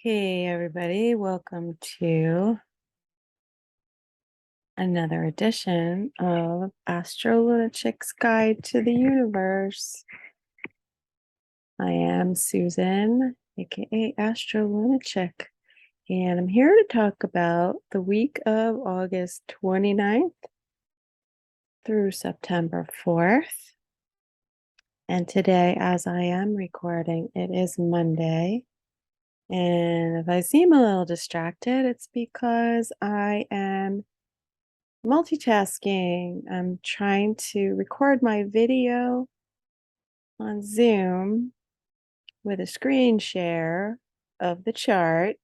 Hey, everybody, welcome to another edition of Astrolunachick's Guide to the Universe. I am Susan, aka Astrolunachick, and I'm here to talk about the week of August 29th through September 4th. And today, as I am recording, it is Monday. And if I seem a little distracted, it's because I am multitasking. I'm trying to record my video on Zoom with a screen share of the chart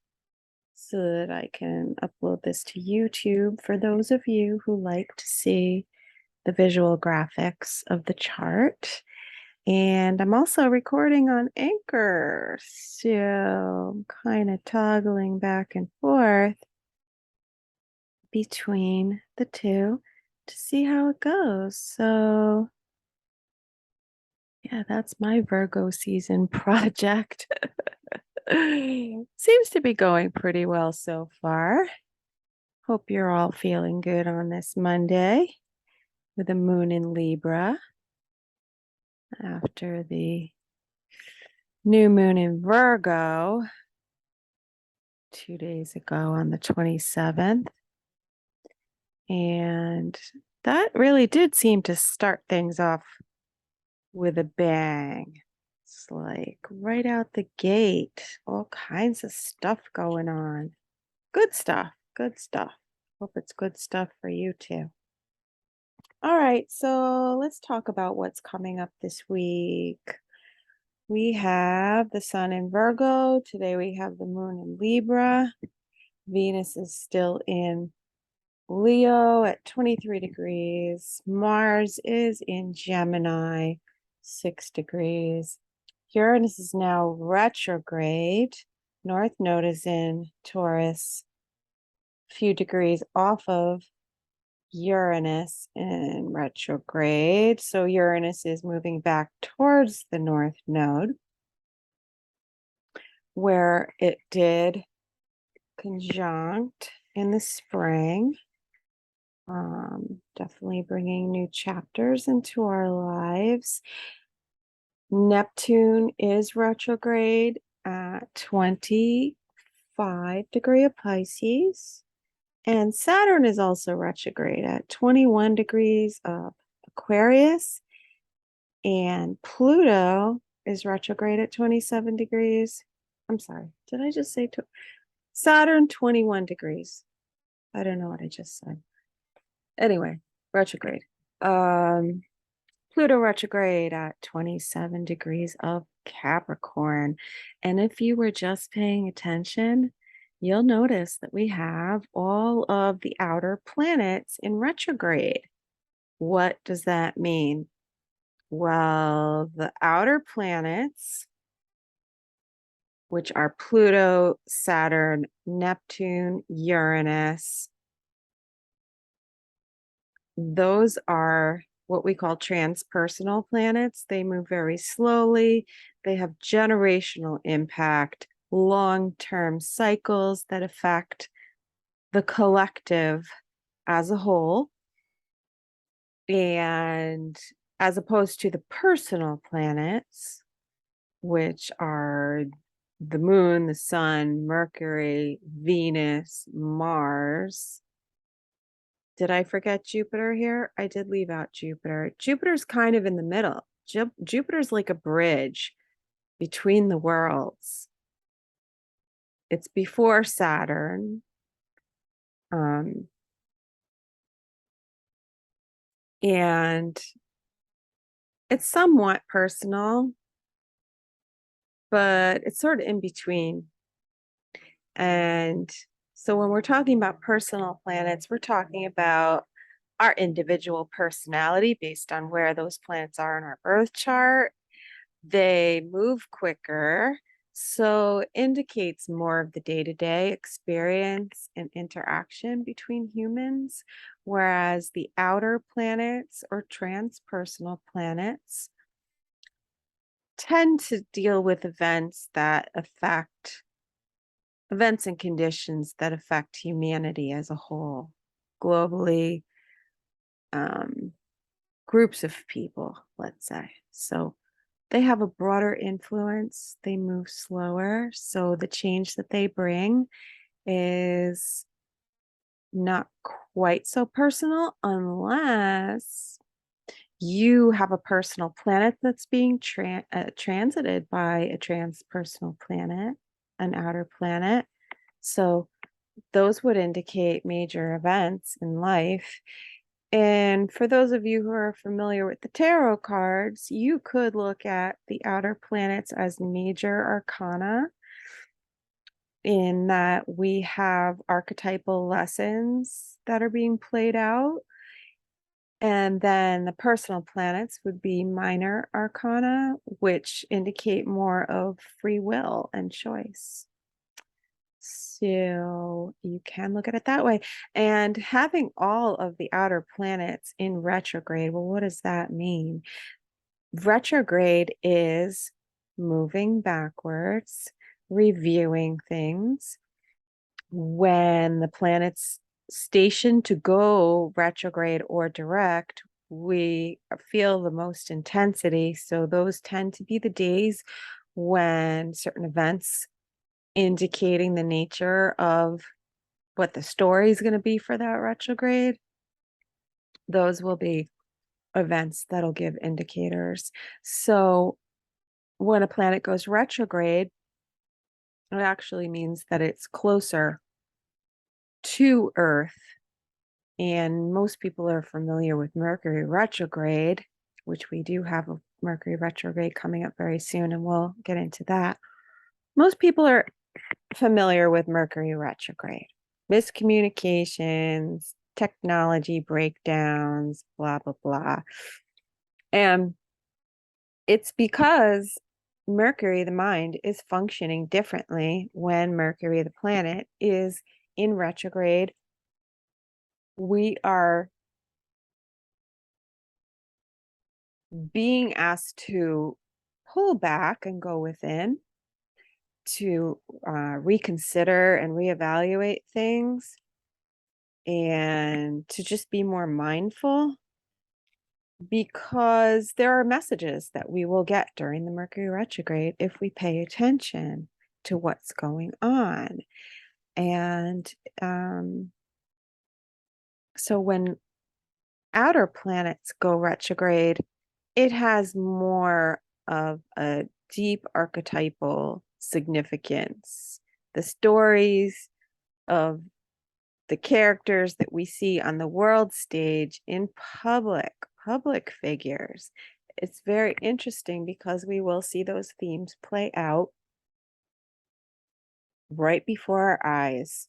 so that I can upload this to YouTube for those of you who like to see the visual graphics of the chart. And I'm also recording on Anchor, so I'm kind of toggling back and forth between the two to see how it goes. So yeah, that's my Virgo season project. Seems to be going pretty well so far. Hope you're all feeling good on this Monday with the moon in Libra after the new moon in Virgo 2 days ago on the 27th. And that really did seem to start things off with a bang. It's like right out the gate, all kinds of stuff going on. Good stuff, good stuff. Hope it's good stuff for you too. All right, so let's talk about what's coming up this week. We have the sun in Virgo. Today we have the moon in Libra. Venus is still in Leo at 23 degrees. Mars is in Gemini, 6 degrees. Uranus is now retrograde. North Node is in Taurus, a few degrees off of Uranus in retrograde. So Uranus is moving back towards the North Node, where it did conjunct in the spring. Definitely bringing new chapters into our lives. Neptune is retrograde at 25 degree of Pisces. And Saturn is also retrograde at 21 degrees of Aquarius. And Pluto is retrograde at 27 degrees. I'm sorry, did I just say Saturn 21 degrees? I don't know what I just said. Anyway, retrograde. Pluto retrograde at 27 degrees of Capricorn. And if you were just paying attention, you'll notice that we have all of the outer planets in retrograde. What does that mean? Well, the outer planets, which are Pluto, Saturn, Neptune, Uranus, those are what we call transpersonal planets. They move very slowly. They have generational impact, long-term cycles that affect the collective as a whole. And as opposed to the personal planets, which are the moon, the sun, Mercury, Venus, Mars. Did I forget Jupiter here? I did leave out Jupiter. Jupiter's kind of in the middle. Jupiter's like a bridge between the worlds. It's before Saturn. And it's somewhat personal, but it's sort of in between. And so when we're talking about personal planets, we're talking about our individual personality based on where those planets are in our birth chart. They move quicker, so indicates more of the day-to-day experience and interaction between humans, whereas the outer planets or transpersonal planets tend to deal with events that affect events and conditions that affect humanity as a whole, globally, groups of people, let's say. So they have a broader influence, they move slower. So the change that they bring is not quite so personal unless you have a personal planet that's being transited by a transpersonal planet, an outer planet. So those would indicate major events in life. And for those of you who are familiar with the tarot cards, you could look at the outer planets as major arcana, in that we have archetypal lessons that are being played out. And then the personal planets would be minor arcana, which indicate more of free will and choice. So you can look at it that way. And having all of the outer planets in retrograde, well, what does that mean? Retrograde is moving backwards, reviewing things. When the planets stationed to go retrograde or direct, we feel the most intensity. So those tend to be the days when certain events indicating the nature of what the story is going to be for that retrograde, those will be events that'll give indicators. So when a planet goes retrograde, it actually means that it's closer to Earth. And most people are familiar with Mercury retrograde, which we do have a Mercury retrograde coming up very soon, and we'll get into that. Most people are familiar with Mercury retrograde, miscommunications, technology breakdowns, blah, blah, blah. And it's because Mercury, the mind, is functioning differently when Mercury, the planet, is in retrograde. We are being asked to pull back and go within, to reconsider and reevaluate things, and to just be more mindful, because there are messages that we will get during the Mercury retrograde if we pay attention to what's going on. And so when outer planets go retrograde, it has more of a deep archetypal significance. The stories of the characters that we see on the world stage in public figures. It's very interesting because we will see those themes play out right before our eyes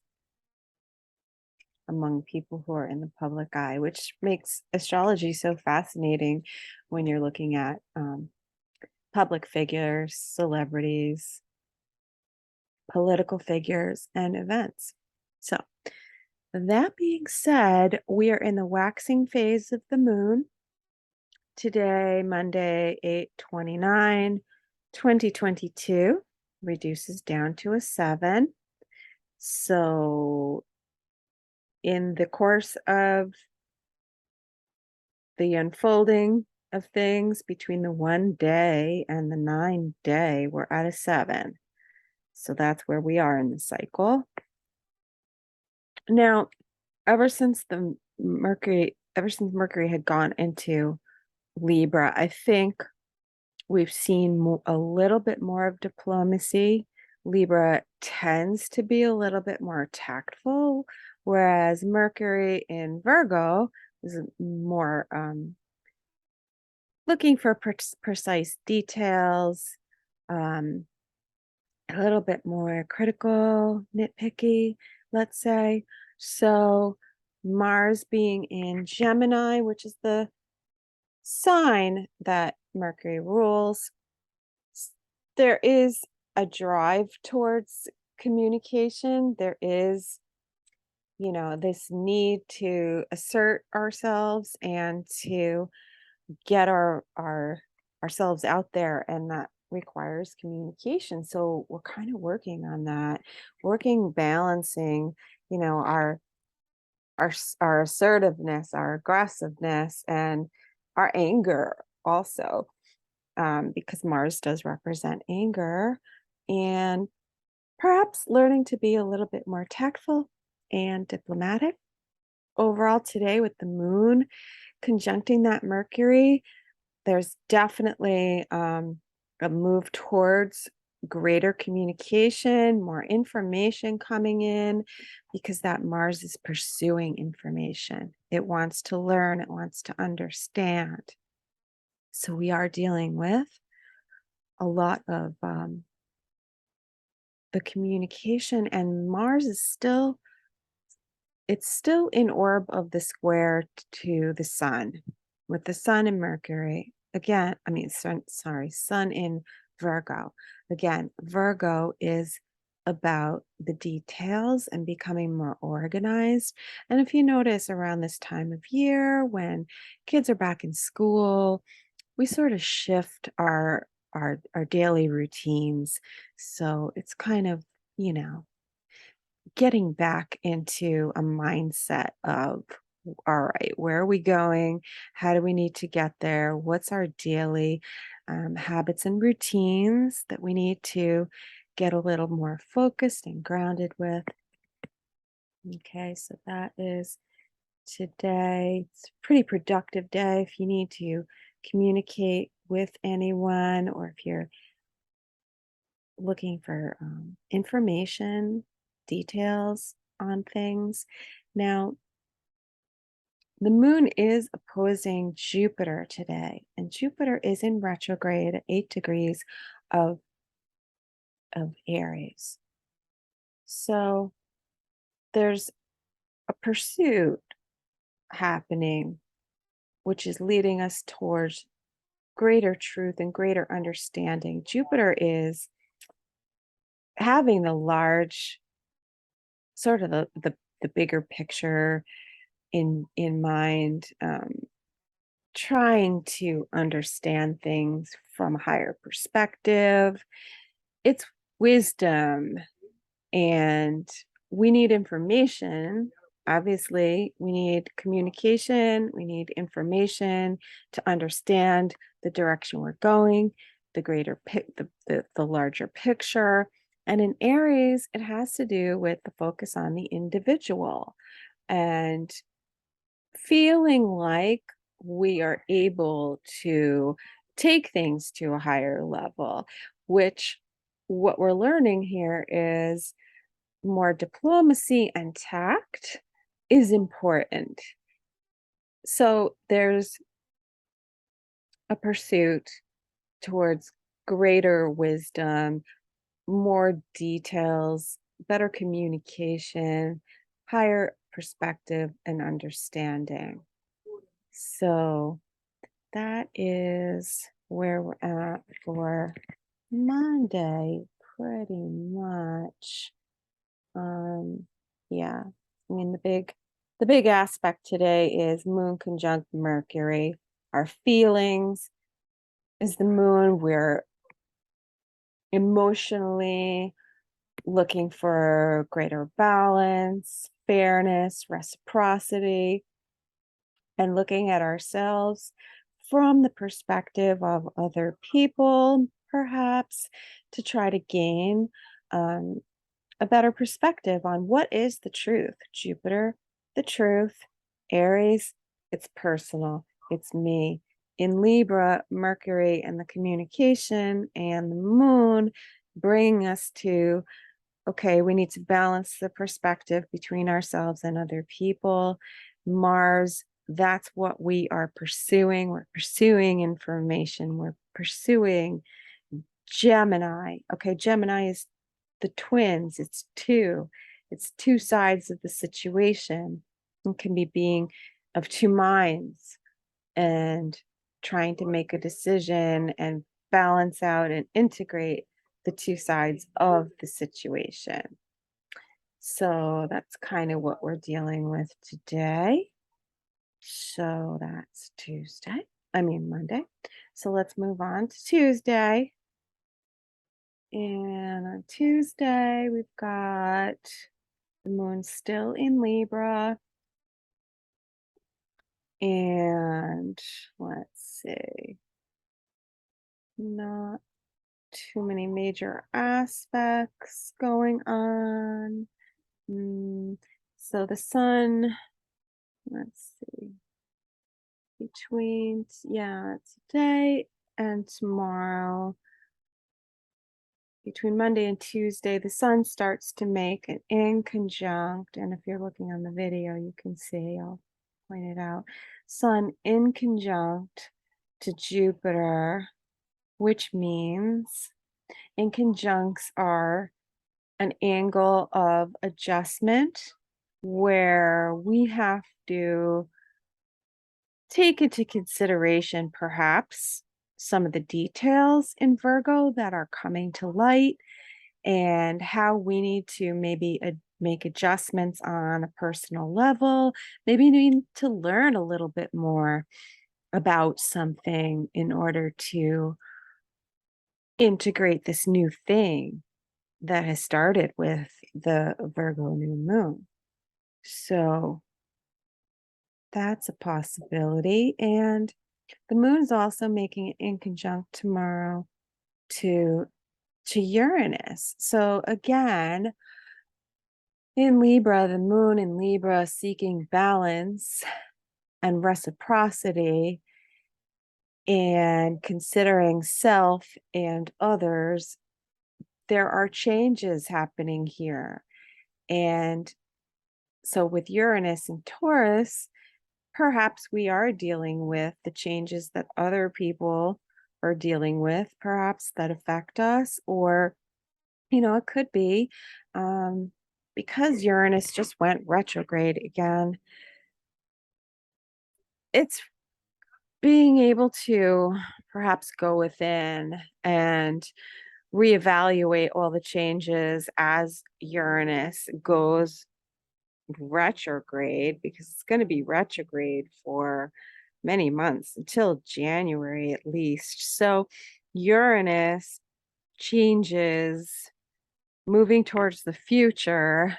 among people who are in the public eye, which makes astrology so fascinating when you're looking at public figures, celebrities, political figures, and events. So, that being said, we are in the waxing phase of the moon. Today, Monday, 8/29, 2022, reduces down to a 7. So, in the course of the unfolding of things between the 1 day and the 9 day, we're at a 7. So that's where we are in the cycle. Now, ever since Mercury had gone into Libra, I think we've seen a little bit more of diplomacy. Libra tends to be a little bit more tactful, whereas Mercury in Virgo is more looking for precise details, a little bit more critical, nitpicky, let's say. So Mars being in Gemini, which is the sign that Mercury rules, there is a drive towards communication. There is, this need to assert ourselves and to get ourselves out there, and that requires communication. So we're kind of working on that, working, balancing, our assertiveness, our aggressiveness, and our anger also, because Mars does represent anger, and perhaps learning to be a little bit more tactful and diplomatic. Overall, today with the moon conjuncting that Mercury, there's definitely a move towards greater communication, more information coming in, because that Mars is pursuing information. It wants to learn, it wants to understand. So we are dealing with a lot of the communication, and Mars is still, it's still in orb of the square to the sun, with the sun and Mercury. Again, I mean, sun in Virgo. Again, Virgo is about the details and becoming more organized. And if you notice around this time of year when kids are back in school, we sort of shift our daily routines. So it's kind of, you know, getting back into a mindset of, all right, where are we going? How do we need to get there? What's our daily habits and routines that we need to get a little more focused and grounded with? Okay, so that is today. It's a pretty productive day if you need to communicate with anyone, or if you're looking for information, details on things. Now, the moon is opposing Jupiter today, and Jupiter is in retrograde at 8 degrees of, Aries. So there's a pursuit happening, which is leading us towards greater truth and greater understanding. Jupiter is having the large, sort of the bigger picture in mind, trying to understand things from a higher perspective. It's wisdom, and we need information. Obviously, we need communication, we need information to understand the direction we're going, the greater the larger picture. And in Aries, it has to do with the focus on the individual and feeling like we are able to take things to a higher level, which what we're learning here is more diplomacy and tact is important. So there's a pursuit towards greater wisdom, more details, better communication, higher perspective and understanding. So that is where we're at for Monday, pretty much. Yeah. I mean, the big aspect today is moon conjunct Mercury. Our feelings is the moon. We're emotionally looking for greater balance, fairness, reciprocity, and looking at ourselves from the perspective of other people, perhaps, to try to gain um, a better perspective on what is the truth. Jupiter, the truth. Aries, it's personal, it's me. In Libra, Mercury and the communication, and the moon bring us to, okay, we need to balance the perspective between ourselves and other people. Mars, that's what we are pursuing. We're pursuing information. We're pursuing Gemini. Okay, Gemini is the twins. It's two sides of the situation. It can be being of two minds and trying to make a decision and balance out and integrate the two sides of the situation. So that's kind of what we're dealing with today. So that's Monday. So let's move on to Tuesday. And on Tuesday, we've got the moon still in Libra. And let's see, not too many major aspects going on. Mm, so the sun, let's see, between, yeah, today and tomorrow, between Monday and Tuesday, the sun starts to make an inconjunct. And if you're looking on the video, you can see, I'll point it out. Sun inconjunct to Jupiter, which means inconjuncts are an angle of adjustment where we have to take into consideration perhaps some of the details in Virgo that are coming to light and how we need to maybe make adjustments on a personal level. Maybe need to learn a little bit more about something in order to integrate this new thing that has started with the Virgo new moon. So that's a possibility. And the moon's also making an inconjunct tomorrow to Uranus. So again, in Libra, the moon in Libra seeking balance and reciprocity and considering self and others, there are changes happening here. And so with Uranus and Taurus, perhaps we are dealing with the changes that other people are dealing with, perhaps that affect us, or, it could be because Uranus just went retrograde again. It's being able to perhaps go within and reevaluate all the changes as Uranus goes retrograde, because it's going to be retrograde for many months until January at least. So Uranus changes, moving towards the future,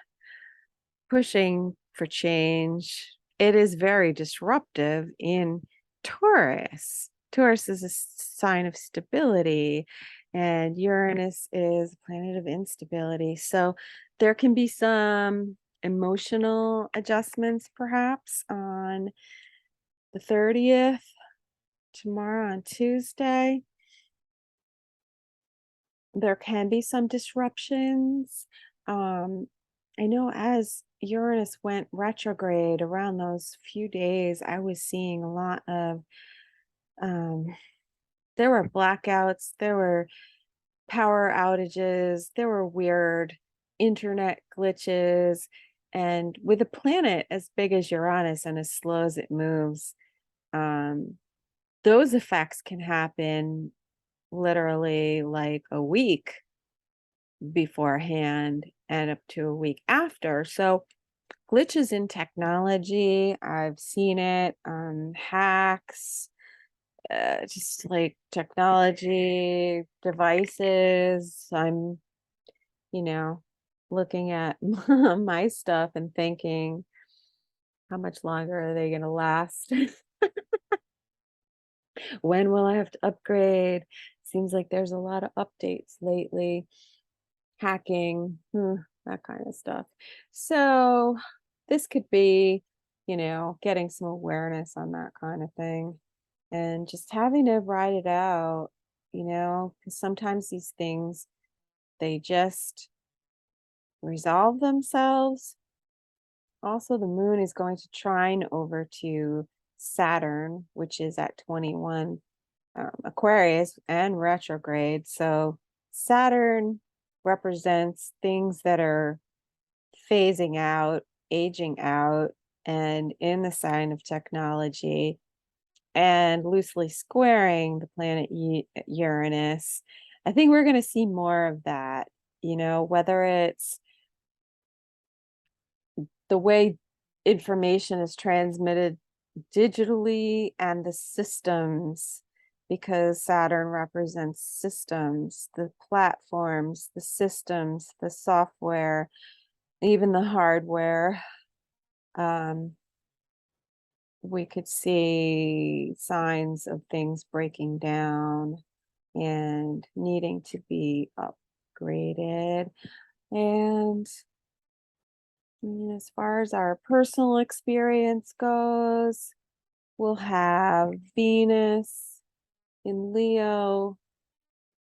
pushing for change. It is very disruptive in Taurus. Taurus is a sign of stability, and Uranus is a planet of instability. So there can be some emotional adjustments perhaps on the 30th, tomorrow on Tuesday. There can be some disruptions. I know as Uranus went retrograde around those few days, I was seeing a lot of, um, there were blackouts, there were power outages, there were weird internet glitches. And with a planet as big as Uranus and as slow as it moves, um, those effects can happen literally like a week beforehand and up to a week after. So glitches in technology, I've seen it on hacks, just like technology devices. I'm, you know, looking at my stuff and thinking, how much longer are they going to last? When will I have to upgrade? Seems like there's a lot of updates lately. Hacking, that kind of stuff. So this could be, getting some awareness on that kind of thing and just having to ride it out, because sometimes these things, they just resolve themselves. Also, the moon is going to trine over to Saturn, which is at 21 Aquarius and retrograde. So Saturn represents things that are phasing out, aging out, and in the sign of technology, and loosely squaring the planet Uranus. I think we're going to see more of that, whether it's the way information is transmitted digitally and the systems because Saturn represents systems, the platforms, the systems, the software, even the hardware. We could see signs of things breaking down and needing to be upgraded. And as far as our personal experience goes, we'll have Venus in Leo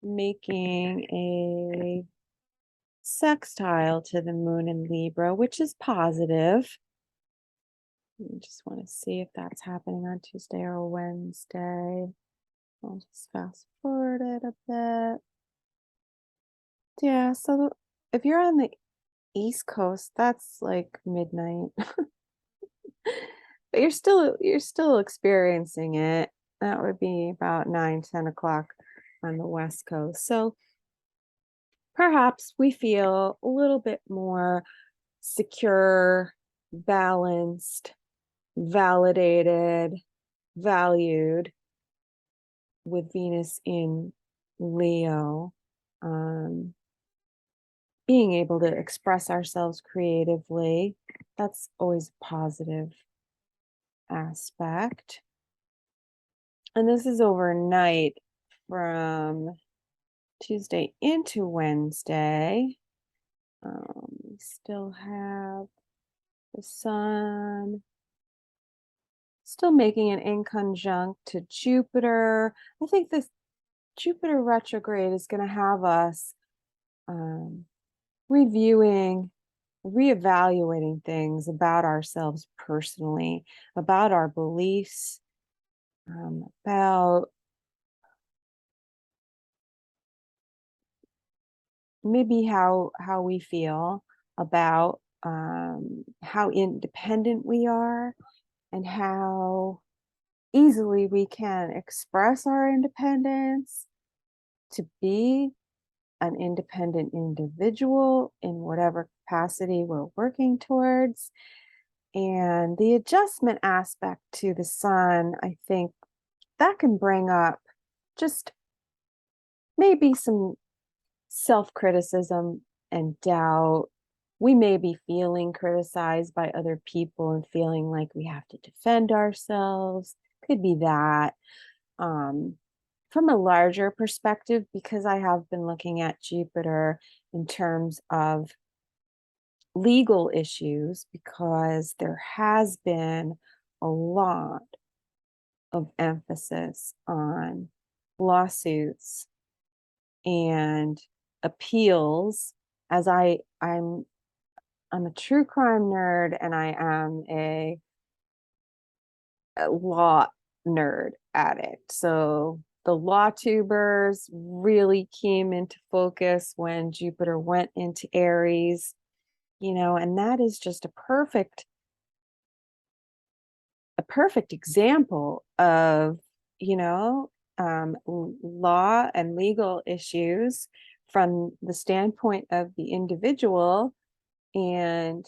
making a sextile to the moon in Libra, which is positive. I just want to see if that's happening on Tuesday or Wednesday. I'll just fast forward it a bit. Yeah, so if you're on the East Coast, that's like midnight. But you're still experiencing it. That would be about 9-10 o'clock on the West Coast. So perhaps we feel a little bit more secure, balanced, validated, valued with Venus in Leo. Being able to express ourselves creatively, that's always a positive aspect. And this is overnight from Tuesday into Wednesday. We still have the sun still making an inconjunct to Jupiter. I think this Jupiter retrograde is going to have us reviewing, reevaluating things about ourselves personally, about our beliefs, about maybe how we feel about how independent we are and how easily we can express our independence to be an independent individual in whatever capacity we're working towards. And the adjustment aspect to the sun, I think that can bring up just maybe some self-criticism and doubt. We may be feeling criticized by other people and feeling like we have to defend ourselves. Could be that. From a larger perspective, because I have been looking at Jupiter in terms of legal issues, because there has been a lot of emphasis on lawsuits and appeals. As I'm a true crime nerd, and I am a law nerd addict. So the law tubers really came into focus when Jupiter went into Aries, and that is just a perfect example of, law and legal issues from the standpoint of the individual, and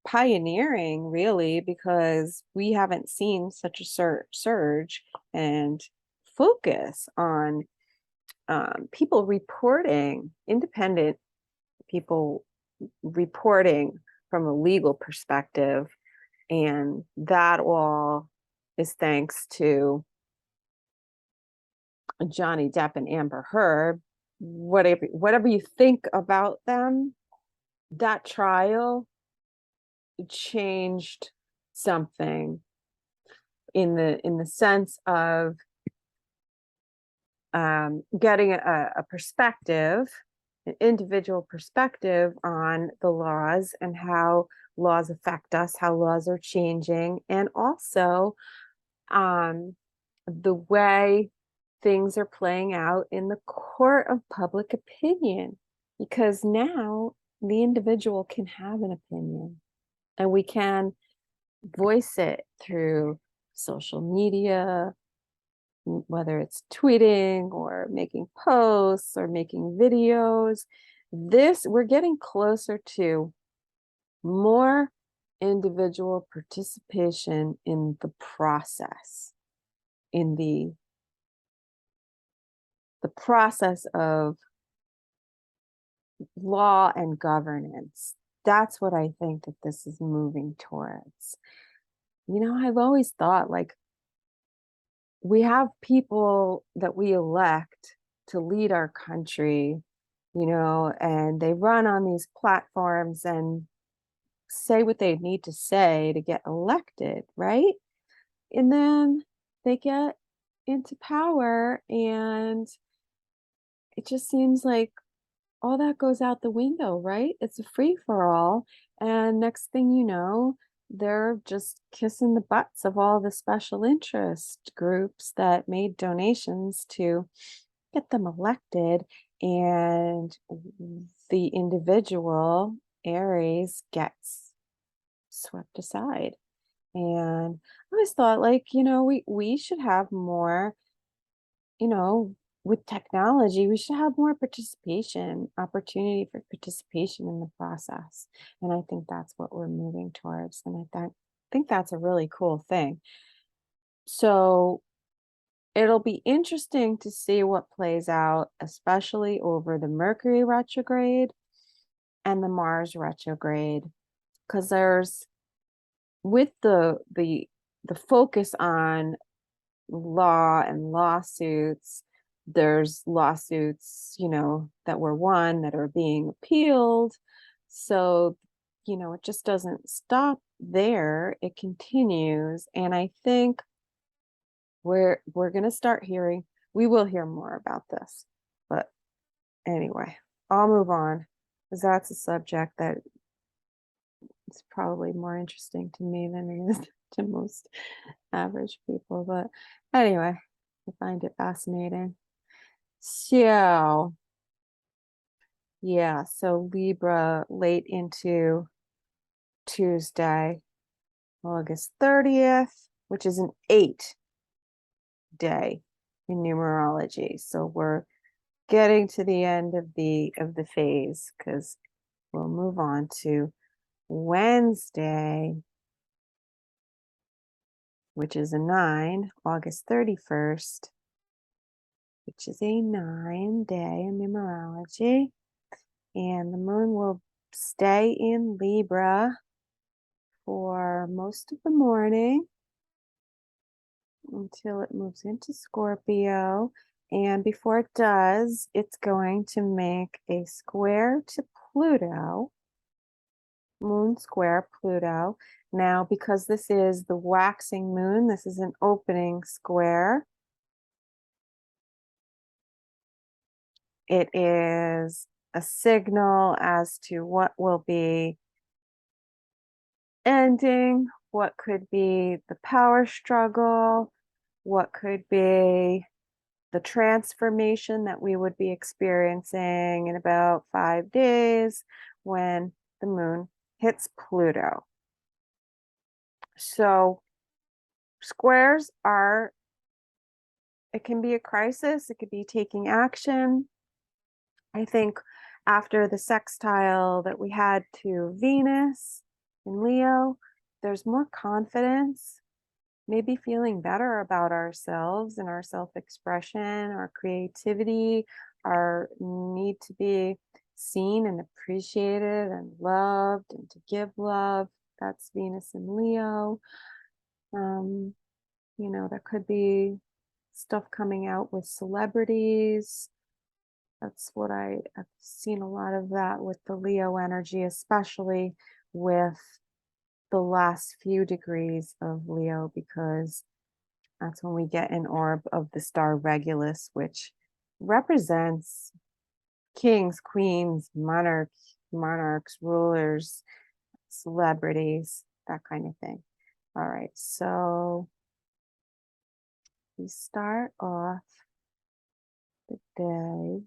pioneering, really, because we haven't seen such a surge and focus on people reporting, independent people reporting from a legal perspective. And that all is thanks to Johnny Depp and Amber Heard. Whatever you think about them, that trial changed something in the sense of getting a perspective, an individual perspective on the laws and how laws affect us, how laws are changing, and also the way things are playing out in the court of public opinion, because now the individual can have an opinion and we can voice it through social media, whether it's tweeting or making posts or making videos. We're getting closer to more individual participation in the process, in the the process of law and governance. That's what I think that this is moving towards. I've always thought like we have people that we elect to lead our country, and they run on these platforms and say what they need to say to get elected, right? And then they get into power and it just seems like all that goes out the window, right? It's a free for all. And next thing you know, they're just kissing the butts of all the special interest groups that made donations to get them elected. And the individual, Aries, gets swept aside. And I always thought, like, we should have more, you know, with technology, we should have more participation, opportunity for participation in the process. And I think that's what we're moving towards. And think that's a really cool thing. So it'll be interesting to see what plays out, especially over the Mercury retrograde and the Mars retrograde. Because there's with the focus on law and lawsuits. There's lawsuits, that were won that are being appealed. So, it just doesn't stop there. It continues. And I think we're going to start hearing, we will hear more about this. But anyway, I'll move on because that's a subject that is probably more interesting to me than it is to most average people. But anyway, I find it fascinating. So, yeah, so Libra late into Tuesday, August 30th, which is an 8 day in numerology. So we're getting to the end of the phase because we'll move on to Wednesday, which is a 9, August 31st, which is a 9 day in numerology. And the moon will stay in Libra for most of the morning until it moves into Scorpio. And before it does, it's going to make a square to Pluto, moon square Pluto. Now, because this is the waxing moon, this is an opening square. It is a signal as to what will be ending, what could be the power struggle, what could be the transformation that we would be experiencing in about 5 days when the moon hits Pluto. So squares are, it can be a crisis, it could be taking action. I think after the sextile that we had to Venus in Leo, there's more confidence, maybe feeling better about ourselves and our self-expression, our creativity, our need to be seen and appreciated and loved and to give love. That's Venus in Leo. There could be stuff coming out with celebrities. That's what I've seen a lot of that with the Leo energy, especially with the last few degrees of Leo, because that's when we get an orb of the star Regulus, which represents kings, queens, monarchs, rulers, celebrities, that kind of thing. All right, so we start off the day.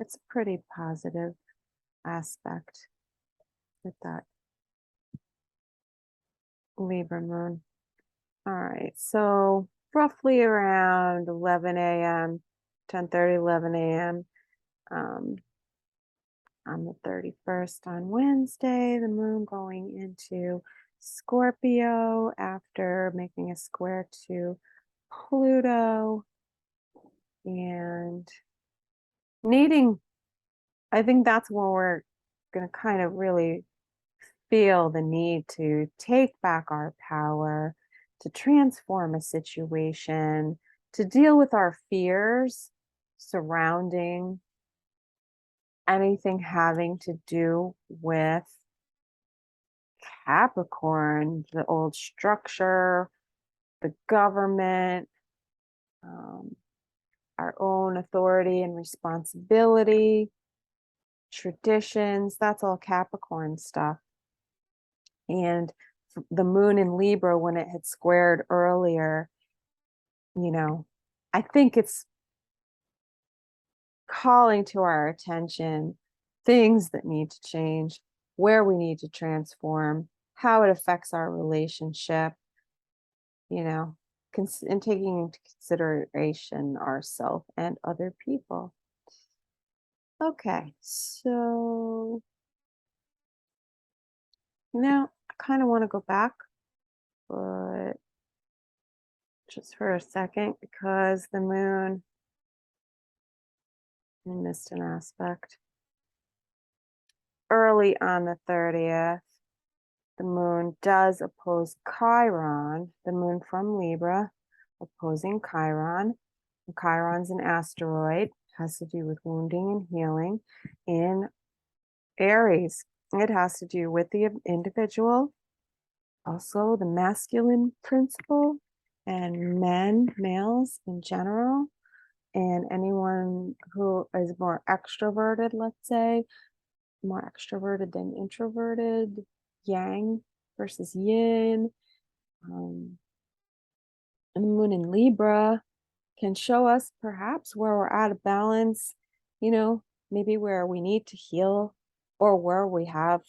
It's a pretty positive aspect with that Libra moon. All right, so roughly around 11 a.m., 10:30, 11 a.m. On the 31st on Wednesday, the moon going into Scorpio after making a square to Pluto, and needing, I think that's where we're going to kind of really feel the need to take back our power, to transform a situation, to deal with our fears surrounding anything having to do with Capricorn, the old structure, the government, um, our own authority and responsibility, traditions. That's all Capricorn stuff. And the moon in Libra, when it had squared earlier, you know, I think it's calling to our attention things that need to change, where we need to transform, how it affects our relationship, you know, and taking into consideration ourselves and other people. Okay, so now I kind of want to go back, but just for a second, because the moon, I missed an aspect. Early on the 30th, the moon does oppose Chiron, the moon from Libra, opposing Chiron. And Chiron's an asteroid, has to do with wounding and healing. In Aries, it has to do with the individual, also the masculine principle, and males in general, and anyone who is more extroverted, let's say, more extroverted than introverted, yang versus yin. And the moon in Libra can show us perhaps where we're out of balance, you know, maybe where we need to heal or where we have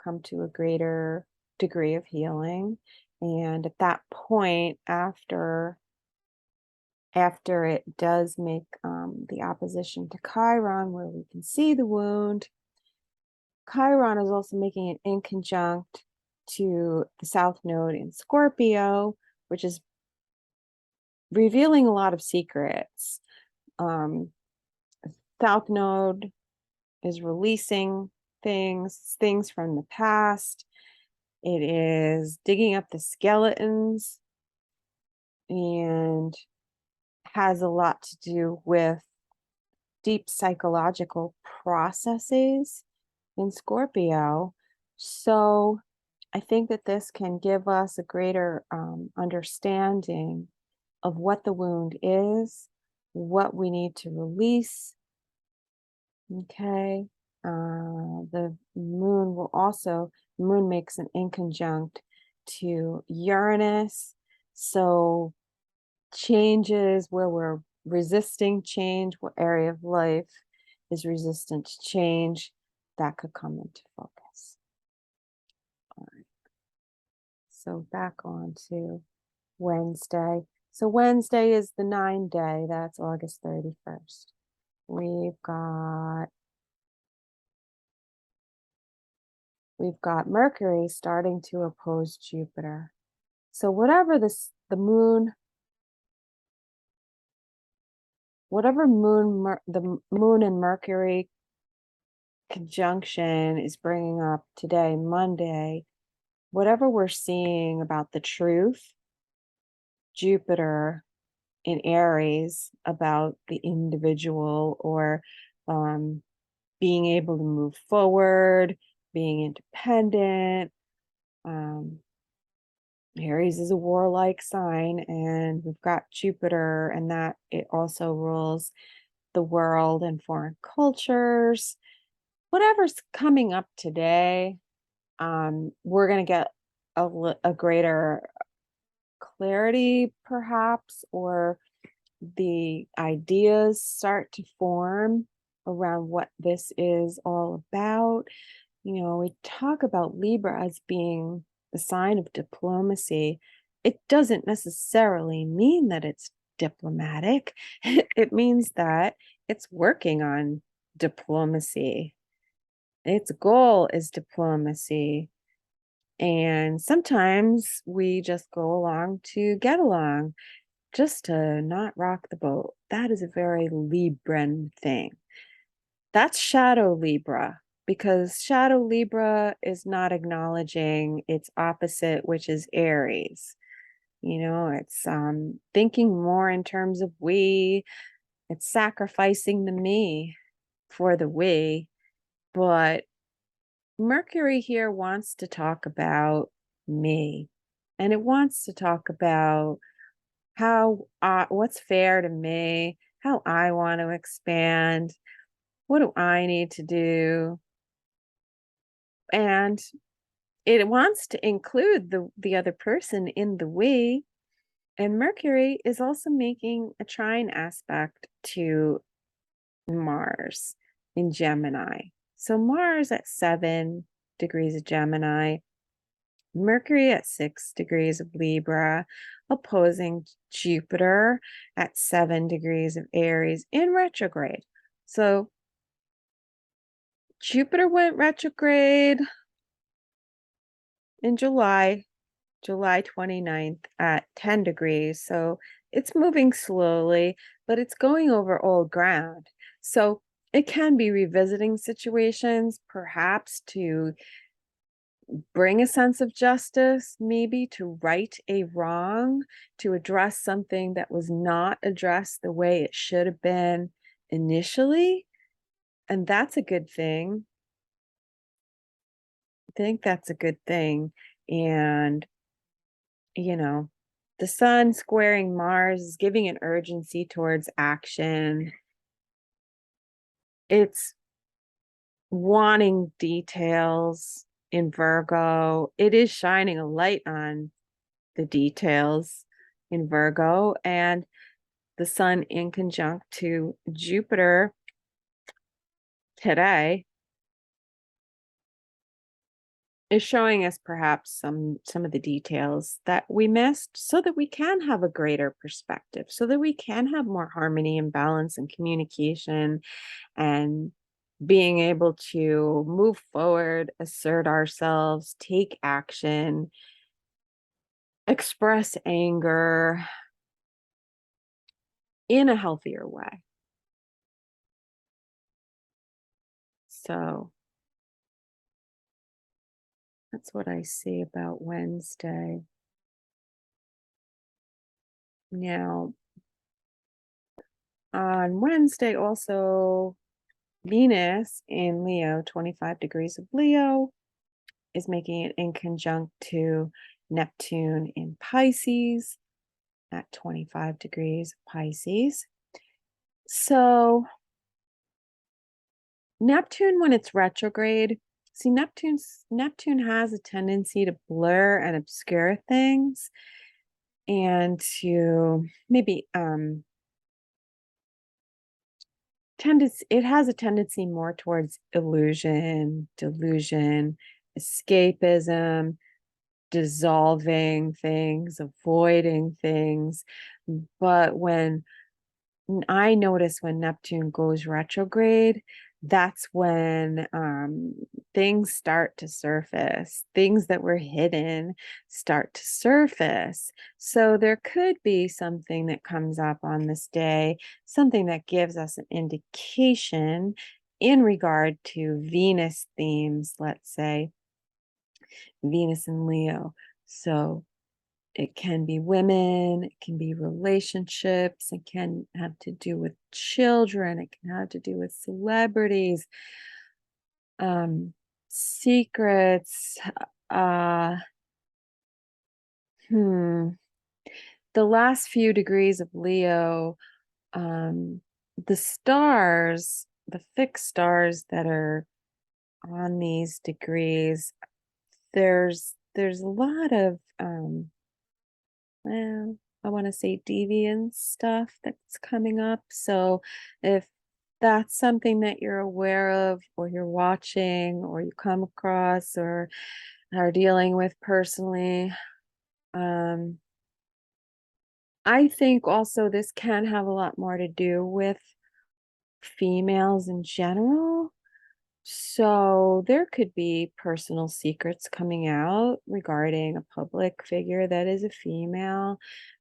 come to a greater degree of healing. And at that point, after it does make the opposition to Chiron, where we can see the wound, Chiron is also making it inconjunct to the South Node in Scorpio, which is revealing a lot of secrets. Um, South Node is releasing things from the past. It is digging up the skeletons and has a lot to do with deep psychological processes in Scorpio. So I think that this can give us a greater understanding of what the wound is, what we need to release. Okay. The moon will also, the moon makes an inconjunct to Uranus. So changes where we're resisting change, what area of life is resistant to change, that could come into focus. All right. So back on to Wednesday. So Wednesday is the 9 day. That's August 31st. We've got Mercury starting to oppose Jupiter. So whatever the moon the moon and Mercury conjunction is bringing up today, Monday, whatever we're seeing about the truth, Jupiter in Aries, about the individual, or being able to move forward, being independent. Aries is a warlike sign, and we've got Jupiter, and that it also rules the world and foreign cultures. Whatever's coming up today, we're going to get a greater clarity, perhaps, or the ideas start to form around what this is all about. You know, we talk about Libra as being the sign of diplomacy. It doesn't necessarily mean that it's diplomatic. It means that it's working on diplomacy. Its goal is diplomacy. And sometimes we just go along to get along. just to not rock the boat. That is a very Libran thing. That's shadow Libra because shadow Libra is not acknowledging its opposite, which is Aries. It's thinking more in terms of we, it's sacrificing the me for the we. But Mercury here wants to talk about me, and it wants to talk about how what's fair to me, how I want to expand, what do I need to do, and it wants to include the other person in the we. And Mercury is also making a trine aspect to Mars in Gemini. So Mars at 7 degrees of Gemini, Mercury at 6 degrees of Libra, opposing Jupiter at 7 degrees of Aries in retrograde. So Jupiter went retrograde in July 29th at 10 degrees. So it's moving slowly, but it's going over old ground. So it can be revisiting situations, perhaps to bring a sense of justice, maybe to right a wrong, to address something that was not addressed the way it should have been initially. And that's a good thing. I think that's a good thing. And, the sun squaring Mars is giving an urgency towards action. It's wanting details in Virgo. It is shining a light on the details in Virgo, and the sun in conjunct to Jupiter today is showing us perhaps some of the details that we missed so that we can have a greater perspective, so that we can have more harmony and balance and communication and being able to move forward, assert ourselves, take action, express anger in a healthier way. So that's what I see about Wednesday. Now, on Wednesday, also, Venus in Leo, 25 degrees of Leo, is making it in conjunct to Neptune in Pisces at 25 degrees Pisces. So Neptune, when it's retrograde, see, Neptune has a tendency to blur and obscure things and to maybe it has a tendency more towards illusion, delusion, escapism, dissolving things, avoiding things. But when I notice when Neptune goes retrograde, that's when things start to surface. Things that were hidden start to surface. So there could be something that comes up on this day, something that gives us an indication in regard to Venus themes, let's say, Venus and Leo. So it can be women, it can be relationships, it can have to do with children, it can have to do with celebrities, secrets. uh the last few degrees of Leo, the stars, the fixed stars that are on these degrees, there's a lot of well, I want to say deviant stuff that's coming up. So if that's something that you're aware of, or you're watching, or you come across, or are dealing with personally, I think also this can have a lot more to do with females in general. So there could be personal secrets coming out regarding a public figure that is a female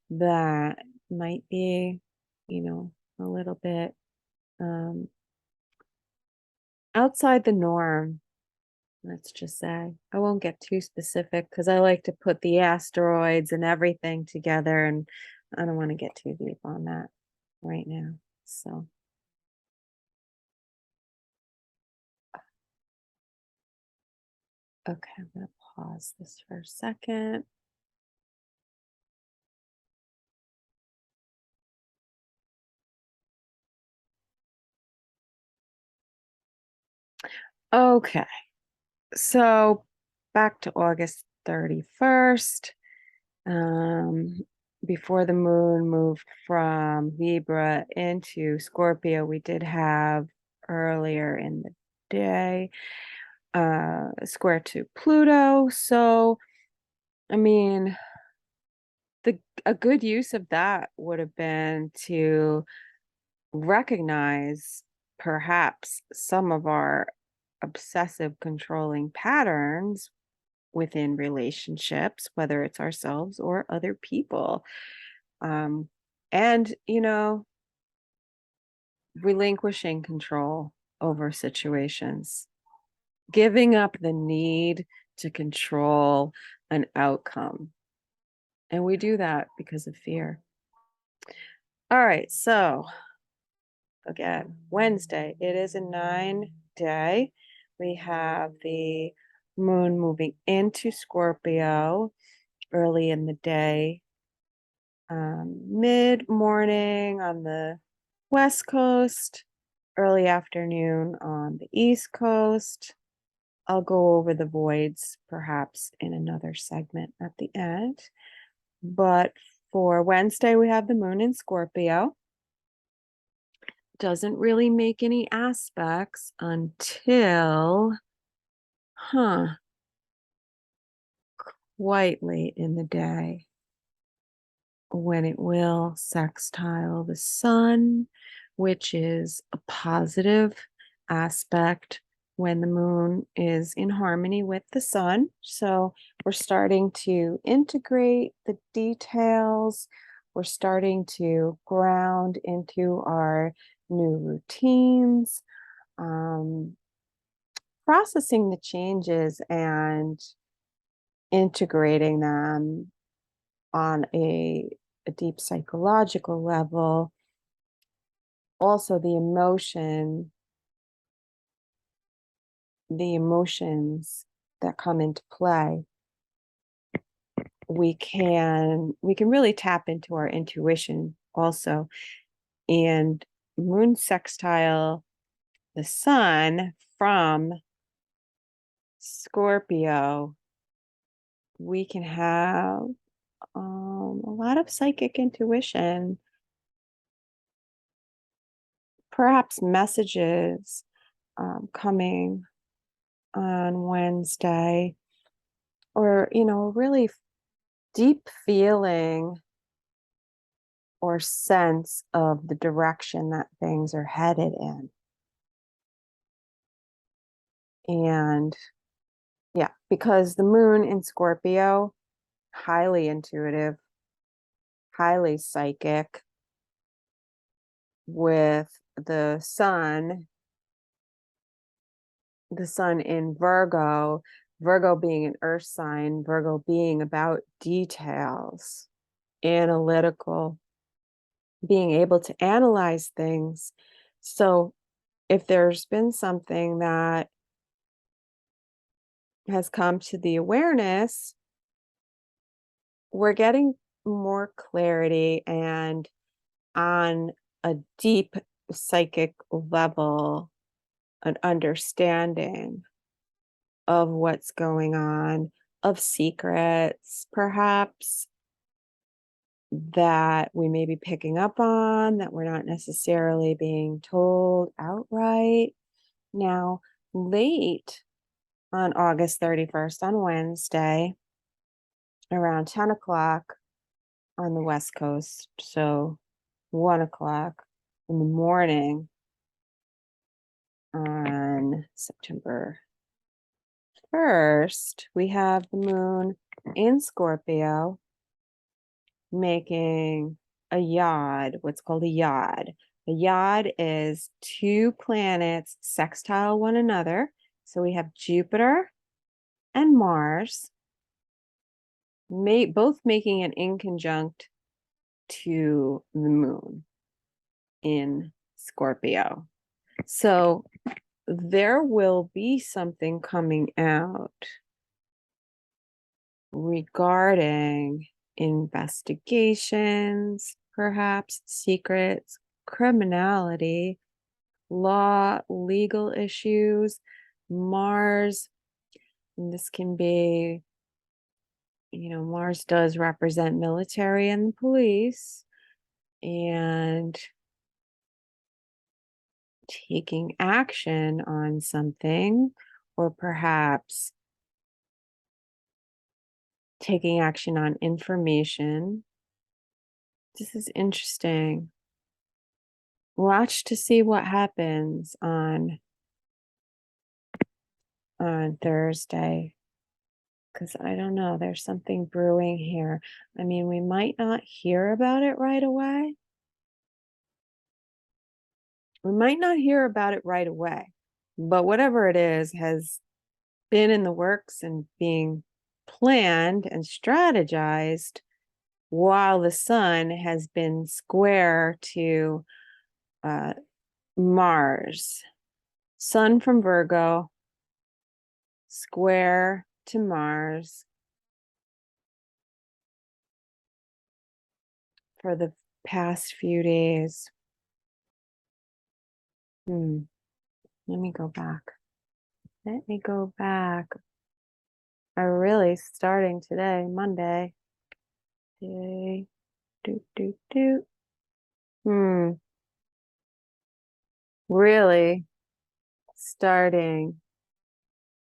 that might be, a little bit outside the norm, let's just say. I won't get too specific because I like to put the asteroids and everything together, and I don't want to get too deep on that right now. So, okay, I'm going to pause this for a second. Okay, so back to August 31st. Um, Before the moon moved from Libra into Scorpio, we did have earlier in the day square to Pluto. So, I mean, the a good use of that would have been to recognize perhaps some of our obsessive controlling patterns within relationships, whether it's ourselves or other people. Um, and, relinquishing control over situations, giving up the need to control an outcome. And we do that because of fear. All right. So, again, Wednesday, it is a 9 day. We have the moon moving into Scorpio early in the day, mid morning on the West Coast, early afternoon on the East Coast. I'll go over the voids perhaps in another segment at the end. But for Wednesday, we have the moon in Scorpio. Doesn't really make any aspects until, quite late in the day, when it will sextile the sun, which is a positive aspect when the moon is in harmony with the sun. So we're starting to integrate the details. We're starting to ground into our new routines, um, processing the changes and integrating them on a deep psychological level. Also, the emotions that come into play, we can really tap into our intuition also. And moon sextile the sun from Scorpio, we can have a lot of psychic intuition, perhaps messages coming on Wednesday, or, really deep feeling or sense of the direction that things are headed in. And yeah, because the moon in Scorpio, highly intuitive, highly psychic, with the sun in Virgo, Virgo being an earth sign, Virgo being about details, analytical, being able to analyze things. So if there's been something that has come to the awareness, we're getting more clarity and on a deep psychic level, an understanding of what's going on, of secrets, perhaps, that we may be picking up on that we're not necessarily being told outright. Now, late on August 31st, on Wednesday, around 10 o'clock on the West Coast, so 1 o'clock in the morning on September 1st, we have the moon in Scorpio making a yod, what's called a yod. A yod is two planets sextile one another. So we have Jupiter and Mars, both making an inconjunct to the moon in Scorpio. So there will be something coming out regarding investigations, perhaps secrets, criminality, law, legal issues, Mars. And this can be, Mars does represent military and police, and taking action on something, or perhaps taking action on information. This is interesting. Watch to see what happens on Thursday, because I don't know, there's something brewing here. I mean, we might not hear about it right away. We might not hear about it right away, but whatever it is has been in the works and being planned and strategized while the sun has been square to Mars. Sun from Virgo, square to Mars for the past few days. Let me go back. Let me go back. Are really starting today, Monday. Day, do, do, do. Really starting.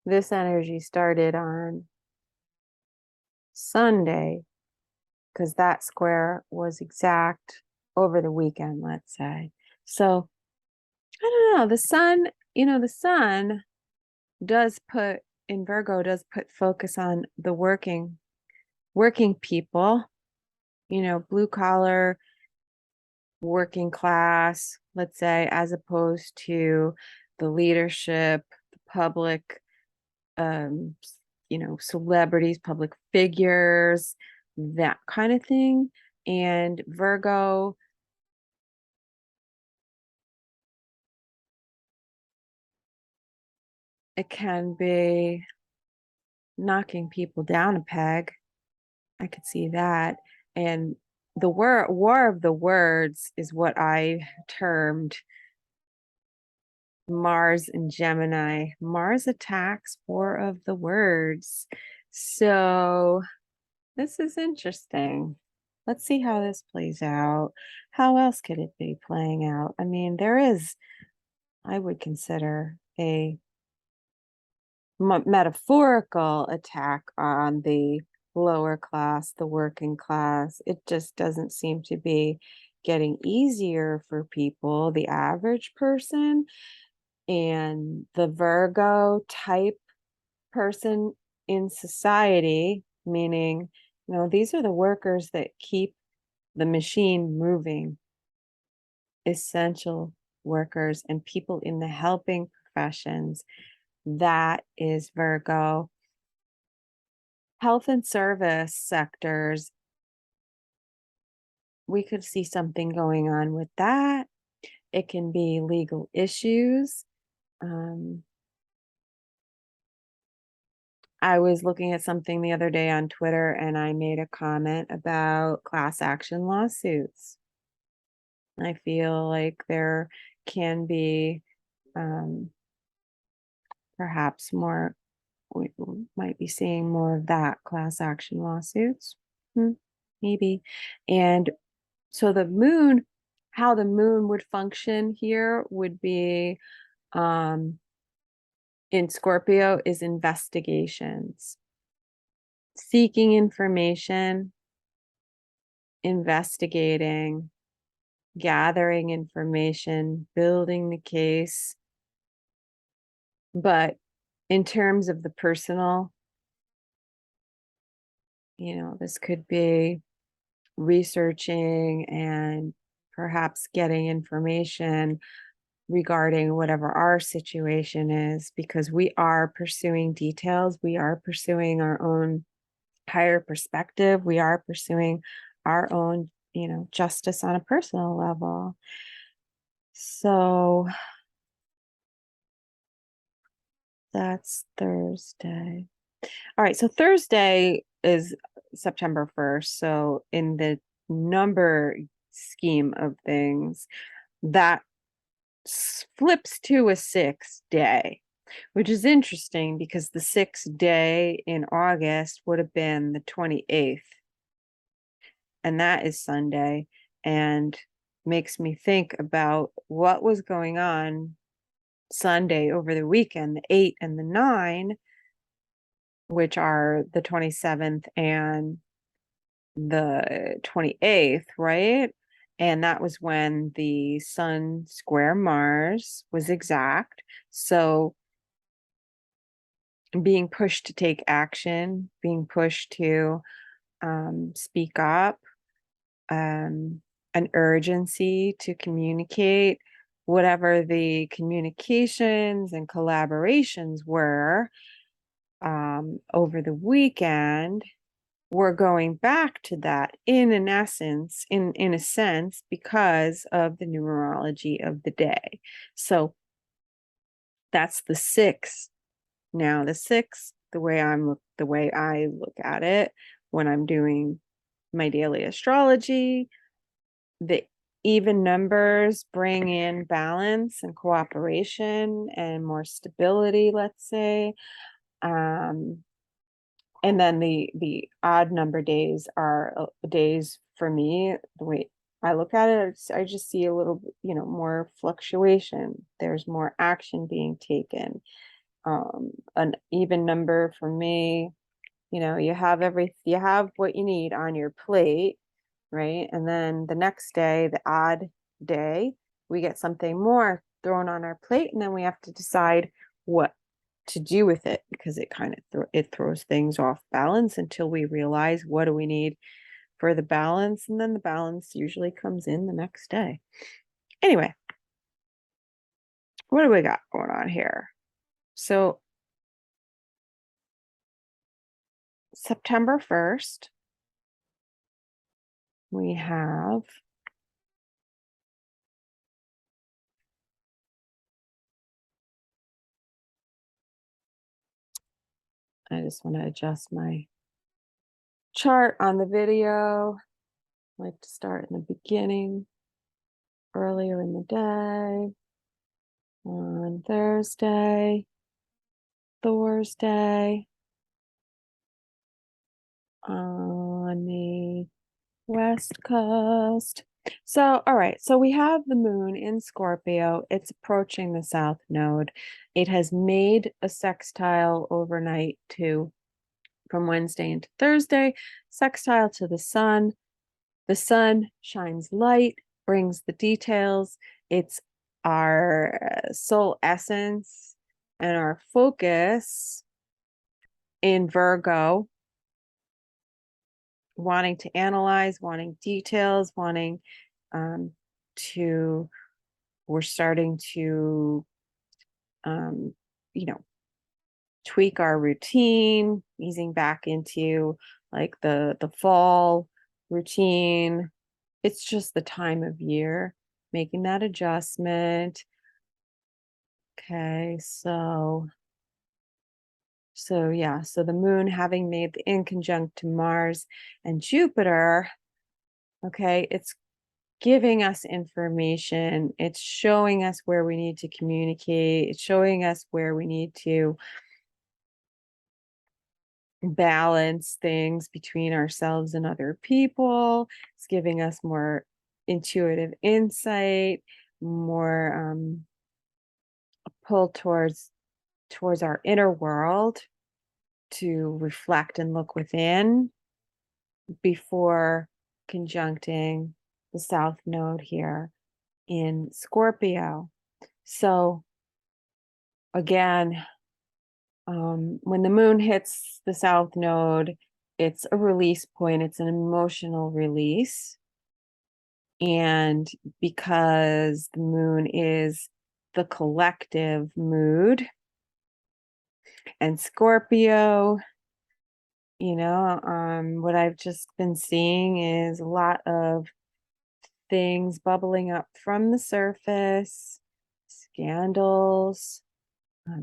This energy started on Sunday, because that square was exact over the weekend, let's say. So I don't know. The sun does put in Virgo, does put focus on the working people, blue collar, working class, let's say, as opposed to the leadership, the public, celebrities, public figures, that kind of thing. And Virgo, it can be knocking people down a peg. I could see that. And the war of the words is what I termed Mars and Gemini. Mars attacks, war of the words. So this is interesting. Let's see how this plays out. How else could it be playing out? I mean, there is, I would consider, a metaphorical attack on the lower class, the working class. It just doesn't seem to be getting easier for people, the average person, and the Virgo type person in society, meaning, these are the workers that keep the machine moving, essential workers and people in the helping professions. That is Virgo. Health and service sectors, we could see something going on with that. It can be legal issues. I was looking at something the other day on Twitter, and I made a comment about class action lawsuits. I feel like there can be perhaps more, we might be seeing more of that, class action lawsuits. Maybe. And so the moon, how the moon would function here would be in Scorpio is investigations, seeking information, investigating, gathering information, building the case. But in terms of the personal, this could be researching and perhaps getting information regarding whatever our situation is, because we are pursuing details. We are pursuing our own higher perspective. We are pursuing our own, justice on a personal level. So that's Thursday. All right. So Thursday is September 1st. So in the number scheme of things, that flips to a 6th day, which is interesting because the 6th day in August would have been the 28th. And that is Sunday, and makes me think about what was going on Sunday over the weekend, the 8 and the 9, which are the 27th and the 28th, right? And that was when the Sun square Mars was exact. So being pushed to take action, being pushed to speak up, an urgency to communicate, whatever the communications and collaborations were over the weekend. We're going back to that in an essence, in a sense, because of the numerology of the day. So that's the 6th. Now the 6th, the way I look at it when I'm doing my daily astrology, the even numbers bring in balance and cooperation and more stability, let's say. And then the odd number days are days for me. The way I look at it, I just see a little, more fluctuation. There's more action being taken. An even number for me, you have what you need on your plate, right? And then the next day, the odd day, we get something more thrown on our plate, and then we have to decide what to do with it, because it kind of it throws things off balance until we realize what do we need for the balance, and then the balance usually comes in the next day. Anyway, what do we got going on here? So September 1st, we have I just want to adjust my chart on the video. I like to start in the beginning, earlier in the day, on Thursday, on the West Coast. So, all right. So we have the moon in Scorpio. It's approaching the South Node. It has made a sextile overnight from Wednesday into Thursday, sextile to the sun. The sun shines light, brings the details. It's our soul essence and our focus in Virgo, wanting to analyze, wanting details, wanting we're starting to, tweak our routine, easing back into like the fall routine. It's just the time of year, making that adjustment. Okay, so yeah, so the moon having made the inconjunct to Mars and Jupiter, okay, it's giving us information. It's showing us where we need to communicate. It's showing us where we need to balance things between ourselves and other people. It's giving us more intuitive insight, more pull towards our inner world to reflect and look within before conjuncting the South Node here in Scorpio. So again, when the moon hits the South Node, it's a release point, it's an emotional release. And because the moon is the collective mood, and Scorpio, what I've just been seeing is a lot of things bubbling up from the surface, scandals,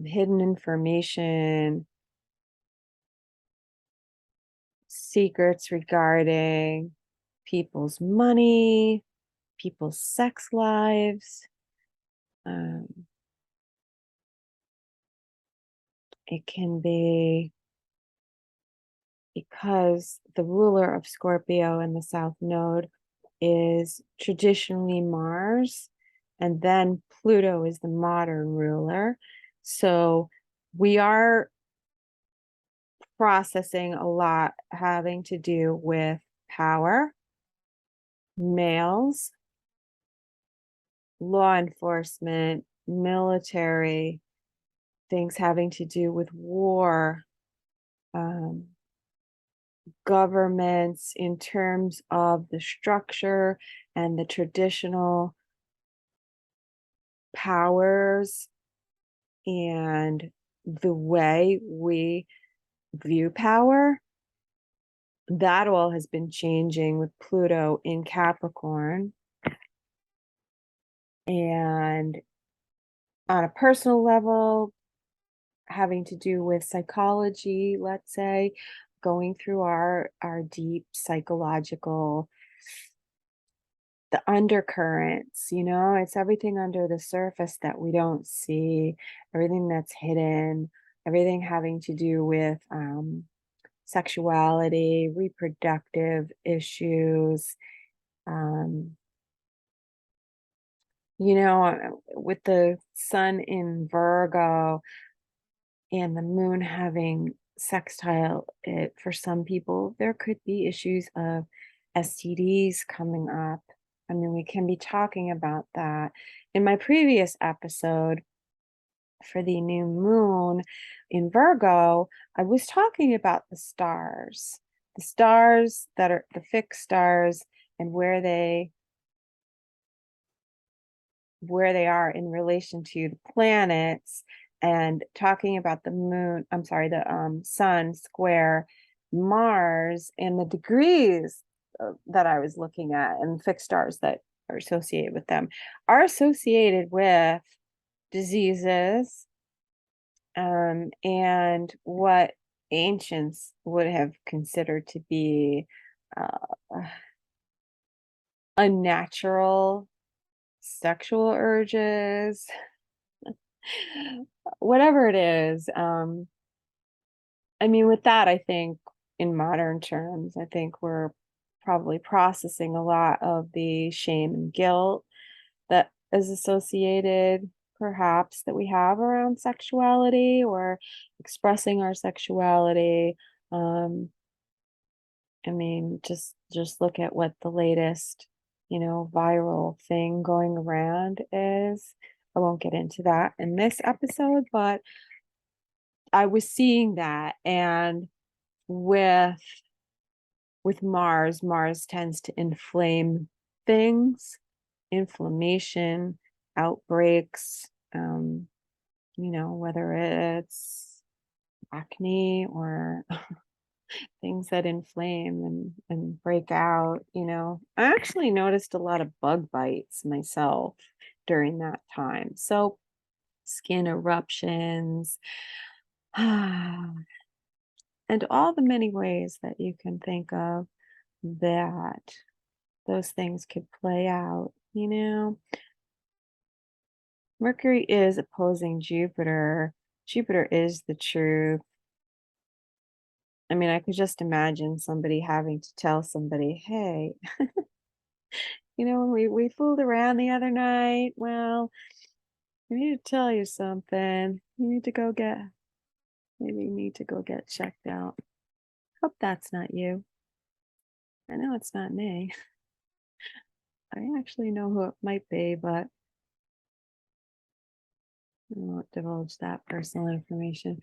hidden information, secrets regarding people's money, people's sex lives. Um, it can be because the ruler of Scorpio in the South Node is traditionally Mars, and then Pluto is the modern ruler. So we are processing a lot having to do with power, males, law enforcement, military, things having to do with war, um, governments in terms of the structure and the traditional powers and the way we view power. That all has been changing with Pluto in Capricorn. And on a personal level, having to do with psychology, let's say, going through our deep psychological, the undercurrents, it's everything under the surface that we don't see, everything that's hidden, everything having to do with sexuality, reproductive issues, um, with the sun in Virgo and the moon having sextile it, for some people, there could be issues of STDs coming up. I mean, we can be talking about that. In my previous episode for the new moon in Virgo, I was talking about the stars that are the fixed stars and where they are in relation to the planets, and talking about the sun square Mars and the degrees that I was looking at, and fixed stars that are associated with them are associated with diseases, and what ancients would have considered to be uh, unnatural sexual urges, whatever it is. I mean, with that, I think in modern terms, I think we're probably processing a lot of the shame and guilt that is associated, perhaps, that we have around sexuality or expressing our sexuality. Um, I mean, just look at what the latest, viral thing going around is. I won't get into that in this episode, but I was seeing that, and with Mars tends to inflame things, inflammation, outbreaks, whether it's acne or things that inflame and break out. I actually noticed a lot of bug bites myself during that time. So skin eruptions, and all the many ways that you can think of that those things could play out. Mercury is opposing Jupiter. Jupiter is the truth. I mean, I could just imagine somebody having to tell somebody, hey, we fooled around the other night. Well, I need to tell you something. Maybe you need to go get checked out. Hope that's not you. I know it's not me. I actually know who it might be, but I won't divulge that personal information.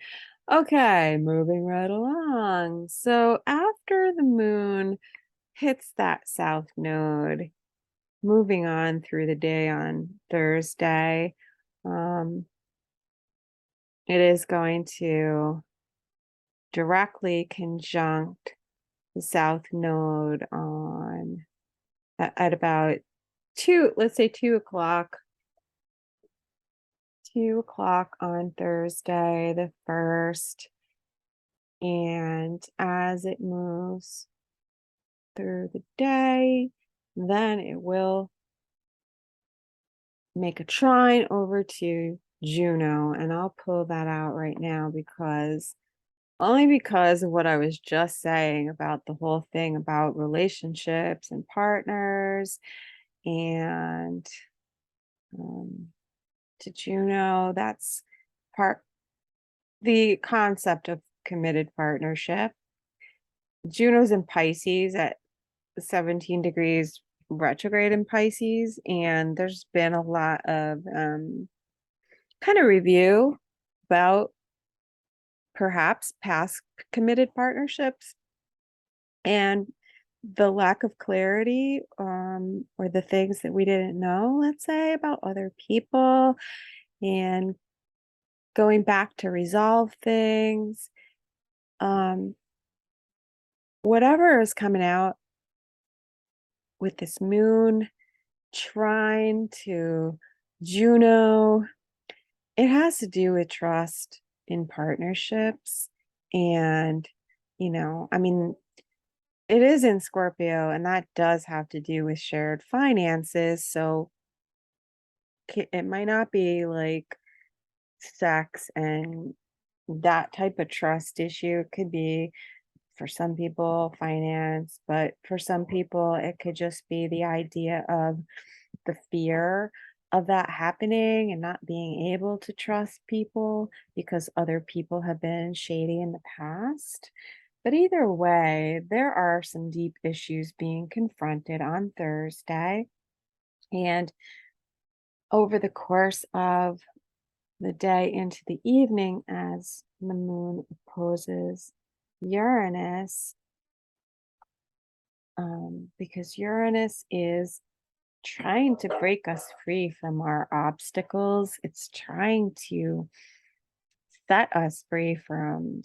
Okay, moving right along. So after after the moon hits that south node, moving on through the day on Thursday, um, it is going to directly conjunct the south node on at about let's say 2 o'clock, 2 o'clock on Thursday, the 1st. And as it moves through the day, then it will make a trine over to Juno. And I'll pull that out right now only because of what I was just saying about the whole thing about relationships and partners and to Juno, that's part the concept of committed partnership. Juno's in Pisces at 17 degrees retrograde in Pisces, and there's been a lot of kind of review about perhaps past committed partnerships and the lack of clarity or the things that we didn't know, let's say, about other people and going back to resolve things. Whatever is coming out with this moon trine to Juno, it has to do with trust in partnerships. And, I mean, it is in Scorpio, and that does have to do with shared finances. So it might not be like sex and that type of trust issue. It could be for some people finance, but for some people it could just be the idea of the fear of that happening and not being able to trust people because other people have been shady in the past. But either way, there are some deep issues being confronted on Thursday. And over the course of the day into the evening, as the moon opposes Uranus, because Uranus is trying to break us free from our obstacles. It's trying to set us free from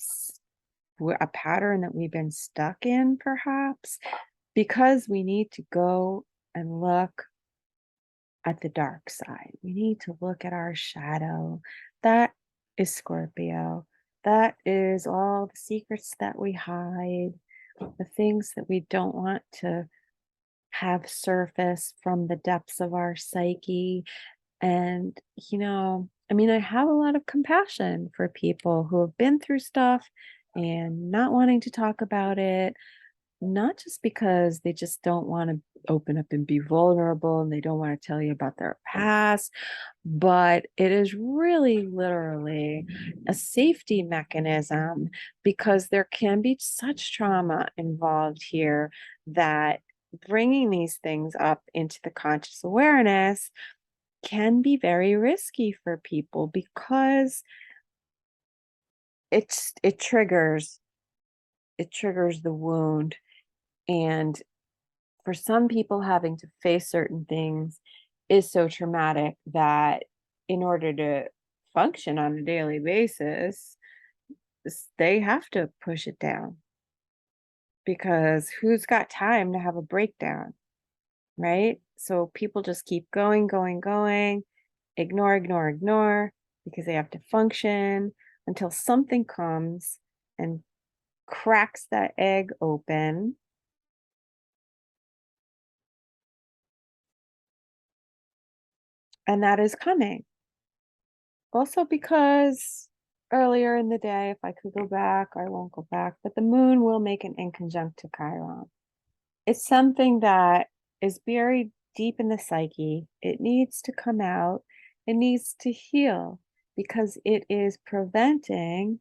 a pattern that we've been stuck in, perhaps, because we need to go and look at the dark side. We need to look at our shadow. That is Scorpio. That is all the secrets that we hide, the things that we don't want to have surface from the depths of our psyche. And, I mean, I have a lot of compassion for people who have been through stuff and not wanting to talk about it, not just because they just don't want to open up and be vulnerable and they don't want to tell you about their past, but it is really literally a safety mechanism because there can be such trauma involved here that bringing these things up into the conscious awareness can be very risky for people because it triggers the wound. And for some people, having to face certain things is so traumatic that in order to function on a daily basis, they have to push it down because who's got time to have a breakdown, right? So people just keep going, going, going, ignore, ignore, ignore because they have to function until something comes and cracks that egg open. And that is coming. Also, because earlier in the day, if I could go back, I won't go back, but the moon will make an inconjunct to Chiron. It's something that is buried deep in the psyche. It needs to come out, it needs to heal because it is preventing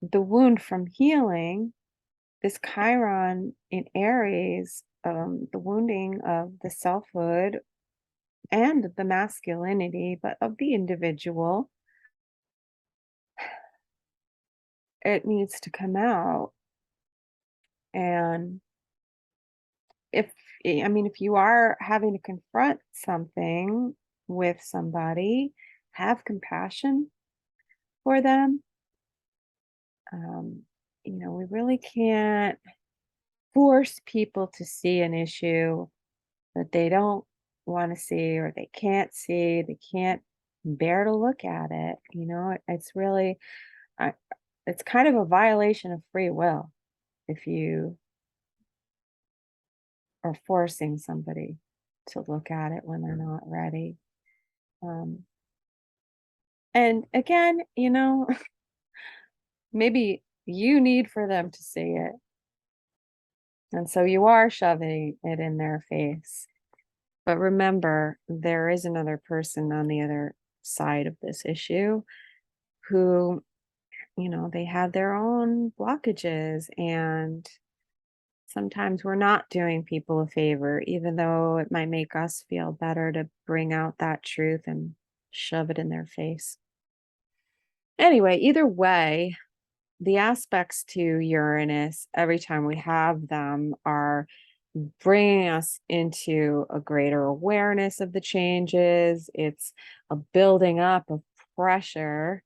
the wound from healing. This Chiron in Aries, the wounding of the selfhood and the masculinity, but of the individual, it needs to come out. And if, I mean, if you are having to confront something with somebody, have compassion for them. Um, we really can't force people to see an issue that they don't want to see or they can't see. They can't bear to look at it. It's really, I, it's kind of a violation of free will if you are forcing somebody to look at it when they're not ready. Um, and again, maybe you need for them to see it. And so you are shoving it in their face. But remember, there is another person on the other side of this issue who, they have their own blockages. And sometimes we're not doing people a favor, even though it might make us feel better to bring out that truth and shove it in their face. Anyway, either way, the aspects to Uranus, every time we have them, are bringing us into a greater awareness of the changes. It's a building up of pressure.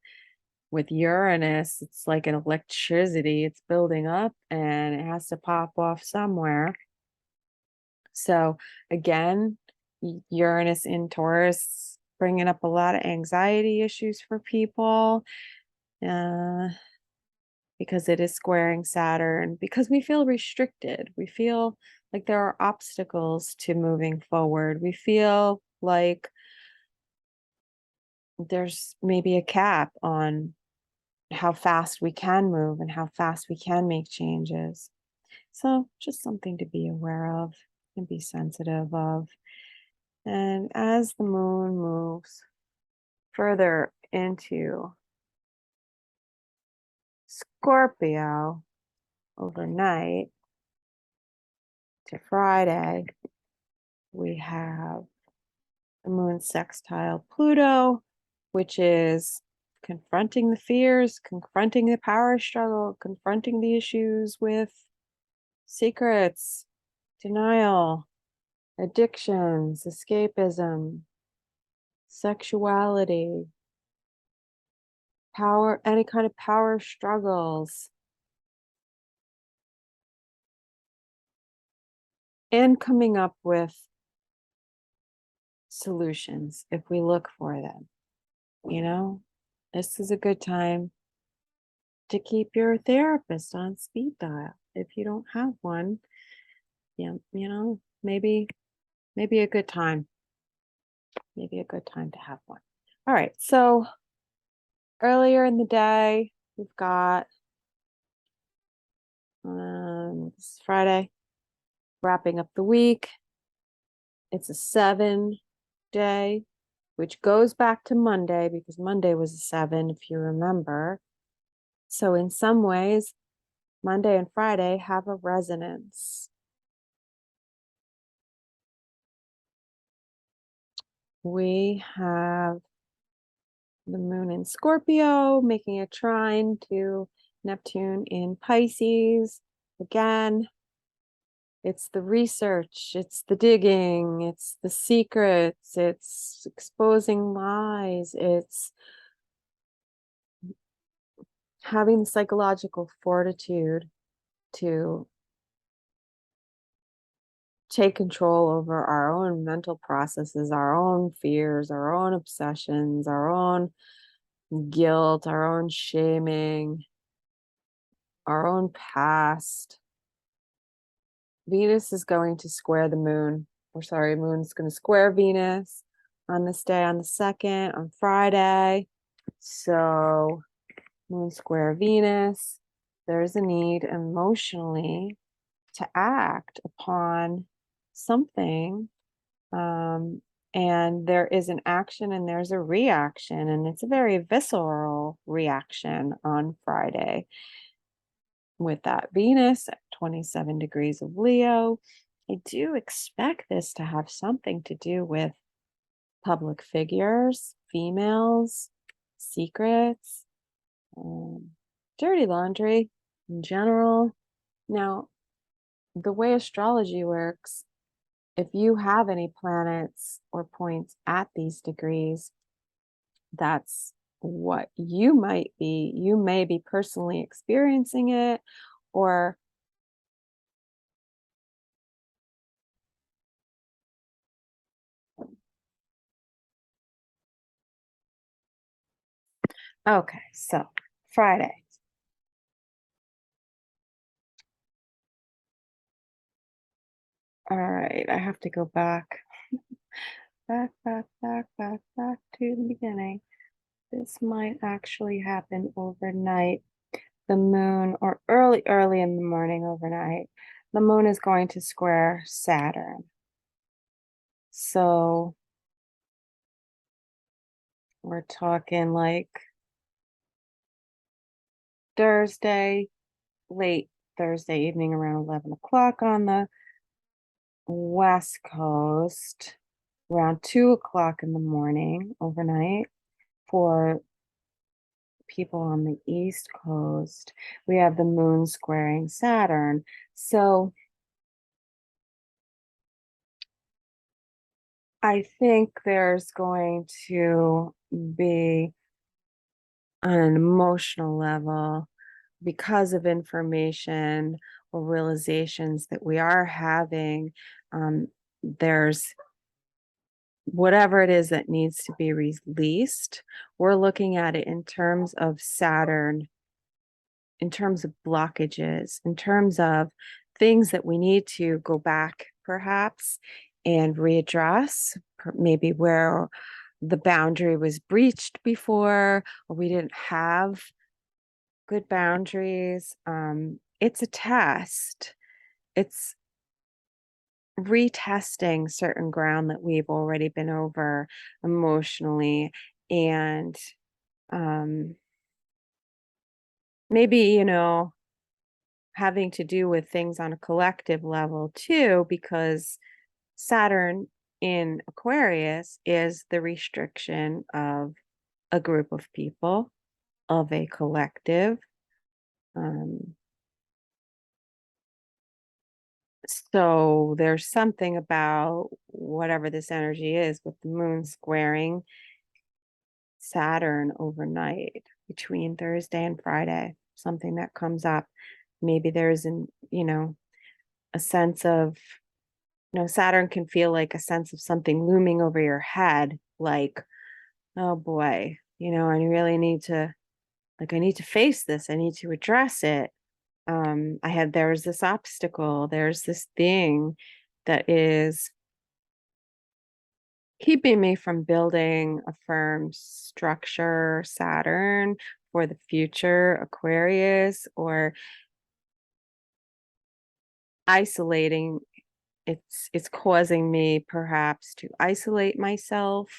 With Uranus, it's like an electricity, it's building up and it has to pop off somewhere. So, again, Uranus in Taurus, bringing up a lot of anxiety issues for people. Uh, because it is squaring Saturn, because we feel restricted. We feel like there are obstacles to moving forward. We feel like there's maybe a cap on how fast we can move and how fast we can make changes. So, just something to be aware of and be sensitive of. And as the moon moves further into Scorpio overnight to Friday, we have the moon sextile Pluto, which is confronting the fears, confronting the power struggle, confronting the issues with secrets, denial, addictions, escapism, sexuality, power, any kind of power struggles, and coming up with solutions if we look for them. This is a good time to keep your therapist on speed dial if you don't have one. Yeah, maybe a good time. Maybe a good time to have one. All right. So earlier in the day, we've got this is Friday, wrapping up the week. It's a 7 day, which goes back to Monday because Monday was a 7, if you remember. So in some ways, Monday and Friday have a resonance. We have the moon in Scorpio making a trine to Neptune in Pisces. Again, it's the research, it's the digging, it's the secrets, it's exposing lies, it's having the psychological fortitude to take control over our own mental processes, our own fears, our own obsessions, our own guilt, our own shaming, our own past. Venus is going to square the moon. Or sorry, moon's going to square Venus on this day, on the 2nd, on Friday. So moon square Venus, there's a need emotionally to act upon something. And there is an action and there's a reaction, and it's a very visceral reaction on Friday with that Venus at 27 degrees of Leo. I do expect this to have something to do with public figures, females, secrets, dirty laundry in general. Now, the way astrology works, if you have any planets or points at these degrees, that's what you may be personally experiencing it, or okay, so Friday. All right, I have to go back to the beginning. This might actually happen overnight. The moon, or early in the morning overnight, the moon is going to square Saturn. So we're talking like Thursday, late Thursday evening around 11 o'clock on the West Coast, around 2 o'clock in the morning overnight for people on the East Coast. We have the moon squaring Saturn. So I think there's going to be on an emotional level because of information or realizations that we are having. There's whatever it is that needs to be released. We're looking at it in terms of Saturn, in terms of blockages, in terms of things that we need to go back perhaps and readdress, maybe where the boundary was breached before, or we didn't have good boundaries. It's a test. It's retesting certain ground that we've already been over emotionally, and um, maybe, having to do with things on a collective level too, because Saturn in Aquarius is the restriction of a group of people, of a collective. Um, so there's something about whatever this energy is with the moon squaring Saturn overnight between Thursday and Friday, something that comes up. Maybe there's a sense of, Saturn can feel like a sense of something looming over your head, like, oh boy, I really need to, like, I need to face this. I need to address it. There's this obstacle, there's this thing that is keeping me from building a firm structure, Saturn, for the future, Aquarius, or isolating. It's causing me perhaps to isolate myself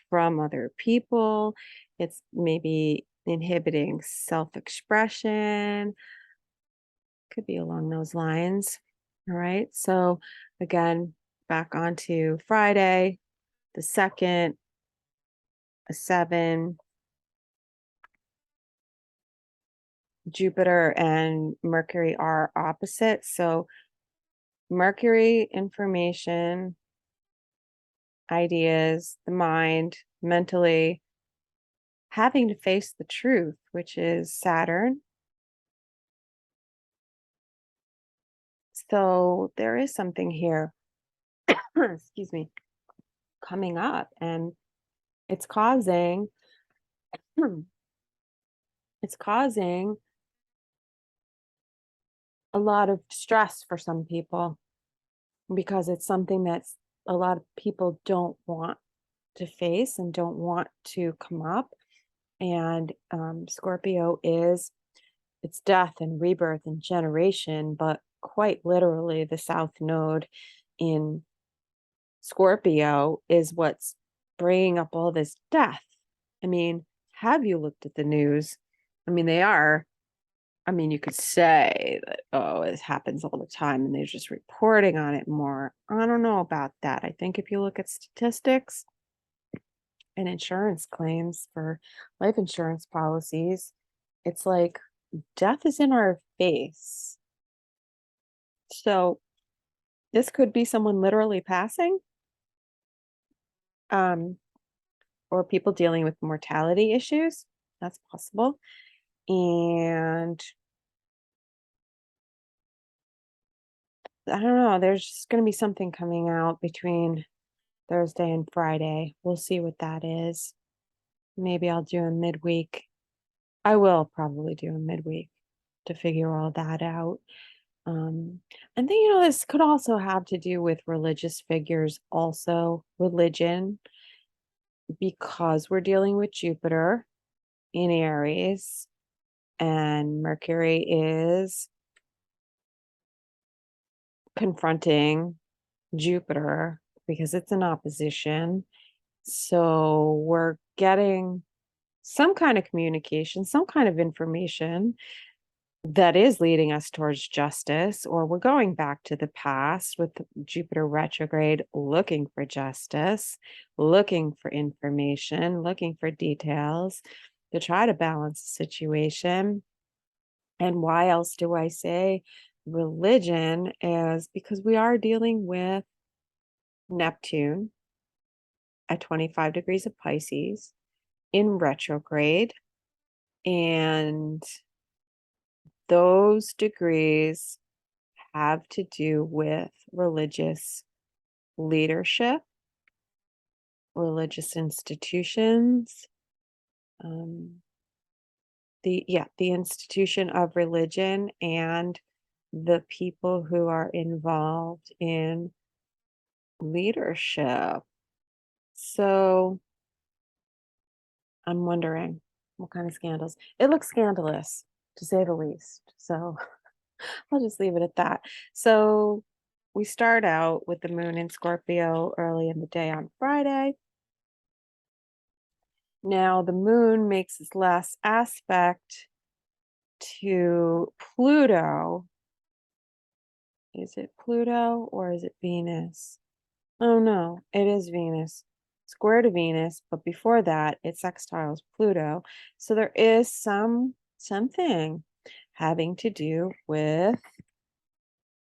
from other people. It's maybe inhibiting self-expression. Could be along those lines. All right. So again, back onto Friday, the second, a 7, Jupiter and Mercury are opposite. So Mercury, information, ideas, the mind, mentally having to face the truth, which is Saturn. So there is something here, excuse me, coming up, and it's causing it's causing a lot of stress for some people, because it's something that's a lot of people don't want to face and don't want to come up. And Scorpio is, it's death and rebirth and generation, but quite literally the South Node in Scorpio is what's bringing up all this death. I mean, have you looked at the news? I mean, they are. I mean, you could say that, oh, it happens all the time and they're just reporting on it more. I don't know about that. I think if you look at statistics and insurance claims for life insurance policies, it's like death is in our face. So this could be someone literally passing, um, or people dealing with mortality issues. That's possible. And I don't know, there's just going to be something coming out between Thursday and Friday. We'll see what that is. Maybe I'll do a midweek. I will probably do a midweek to figure all that out. And then, this could also have to do with religious figures, also religion, because we're dealing with Jupiter in Aries and Mercury is confronting Jupiter because it's in opposition. So we're getting some kind of communication, some kind of information that is leading us towards justice, or we're going back to the past with Jupiter retrograde, looking for justice, looking for information, looking for details to try to balance the situation. And why else do I say religion? Is because we are dealing with Neptune at 25 degrees of Pisces in retrograde. And those degrees have to do with religious leadership, religious institutions, um, the institution of religion and the people who are involved in leadership. So I'm wondering what kind of scandals. It looks scandalous, to say the least. So I'll just leave it at that. So we start out with the moon in Scorpio early in the day on Friday. Now the moon makes its last aspect to Pluto. Is it Pluto or is it Venus? Oh no, it is Venus. Square to Venus, but before that, it sextiles Pluto. So there is something having to do with,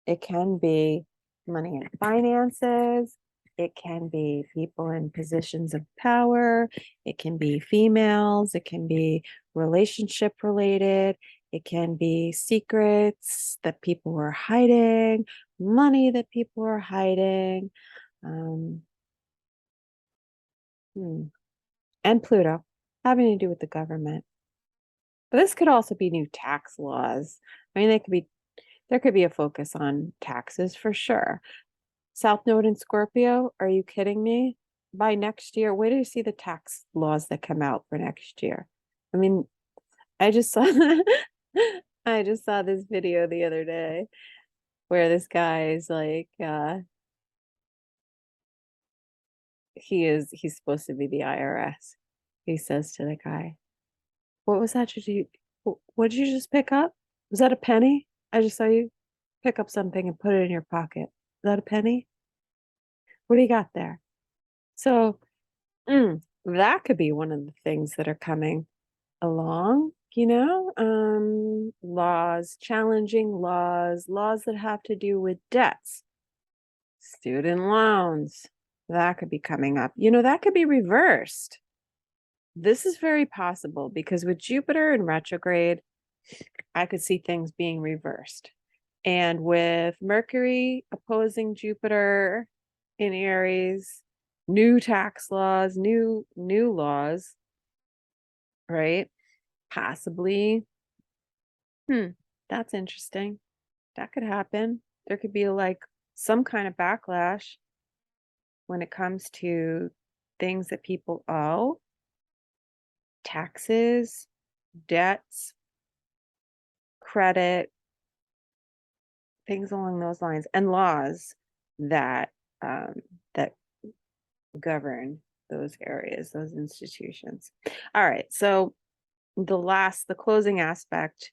it can be money and finances. It can be people in positions of power. It can be females. It can be relationship related. It can be secrets that people were hiding, money that people are hiding. Um, and Pluto having to do with the government. But this could also be new tax laws. I mean, there could be a focus on taxes for sure. South Node in Scorpio, are you kidding me? By next year, where do you see the tax laws that come out for next year? I mean, I just saw I just saw this video the other day where this guy is like he's supposed to be the IRS. He says to the guy, "What was that? What did you just pick up? Was that a penny? I just saw you pick up something and put it in your pocket. Is that a penny? What do you got there?" So that could be one of the things that are coming along, laws, challenging laws that have to do with debts, student loans. That could be coming up. That could be reversed. This is very possible because with Jupiter in retrograde, I could see things being reversed. And with Mercury opposing Jupiter in Aries, new tax laws, new laws, right? Possibly. That's interesting. That could happen. There could be like some kind of backlash when it comes to things that people owe, taxes, debts, credit, things along those lines, and laws that that govern those areas, those institutions. All right, so the closing aspect